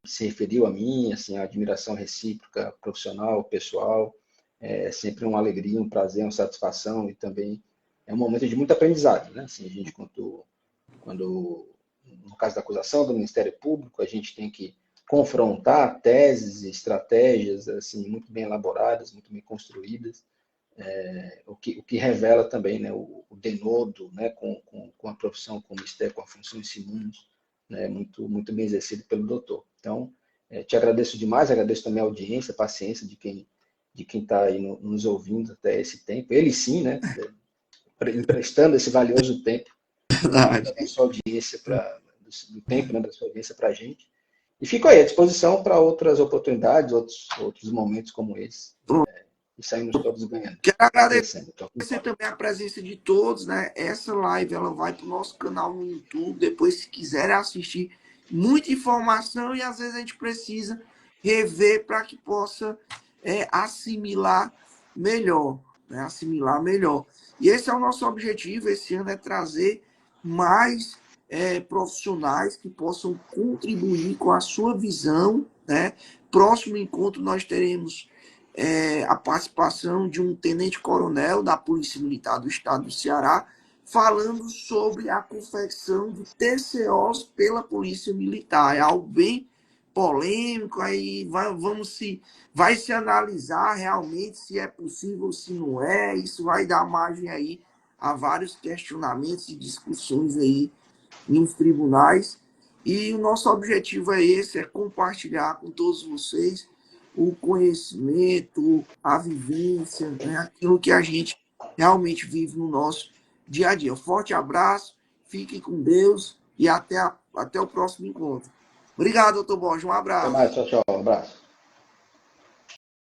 se referiu a mim, assim, a admiração recíproca, profissional, pessoal. É sempre uma alegria, um prazer, uma satisfação e também é um momento de muito aprendizado, né? Assim, a gente, quando no caso da acusação do Ministério Público, a gente tem que confrontar teses e estratégias assim, muito bem elaboradas, muito bem construídas, o que revela também, né, o denodo, né, com a profissão, com o mistério, com a função Simuns, né, muito bem exercido pelo doutor. Então, te agradeço demais, agradeço também a audiência, a paciência de quem está aí nos ouvindo até esse tempo. Ele sim, né, emprestando esse valioso tempo Verdade. da sua audiência, do tempo, né, da sua audiência para a gente. E fico aí à disposição para outras oportunidades, outros momentos como esse. E saímos todos ganhando. Quero agradecer Crescendo. Então, também a presença de todos, né? Essa live ela vai para o nosso canal no YouTube. Depois, se quiserem assistir, muita informação e às vezes a gente precisa rever para que possa assimilar melhor, né? Assimilar melhor. E esse é o nosso objetivo esse ano, é trazer mais profissionais que possam contribuir com a sua visão, né? Próximo encontro nós teremos a participação de um tenente-coronel da Polícia Militar do Estado do Ceará, falando sobre a confecção de TCOs pela Polícia Militar. É algo bem polêmico, aí vai se analisar realmente se é possível ou se não é. Isso vai dar margem aí a vários questionamentos e discussões aí nos tribunais. E o nosso objetivo é esse, é compartilhar com todos vocês o conhecimento, a vivência, né? Aquilo que a gente realmente vive no nosso dia a dia. Um forte abraço, fiquem com Deus e até o próximo encontro. Obrigado, doutor Borges. Um até abraço. mais, tchau, tchau, um abraço.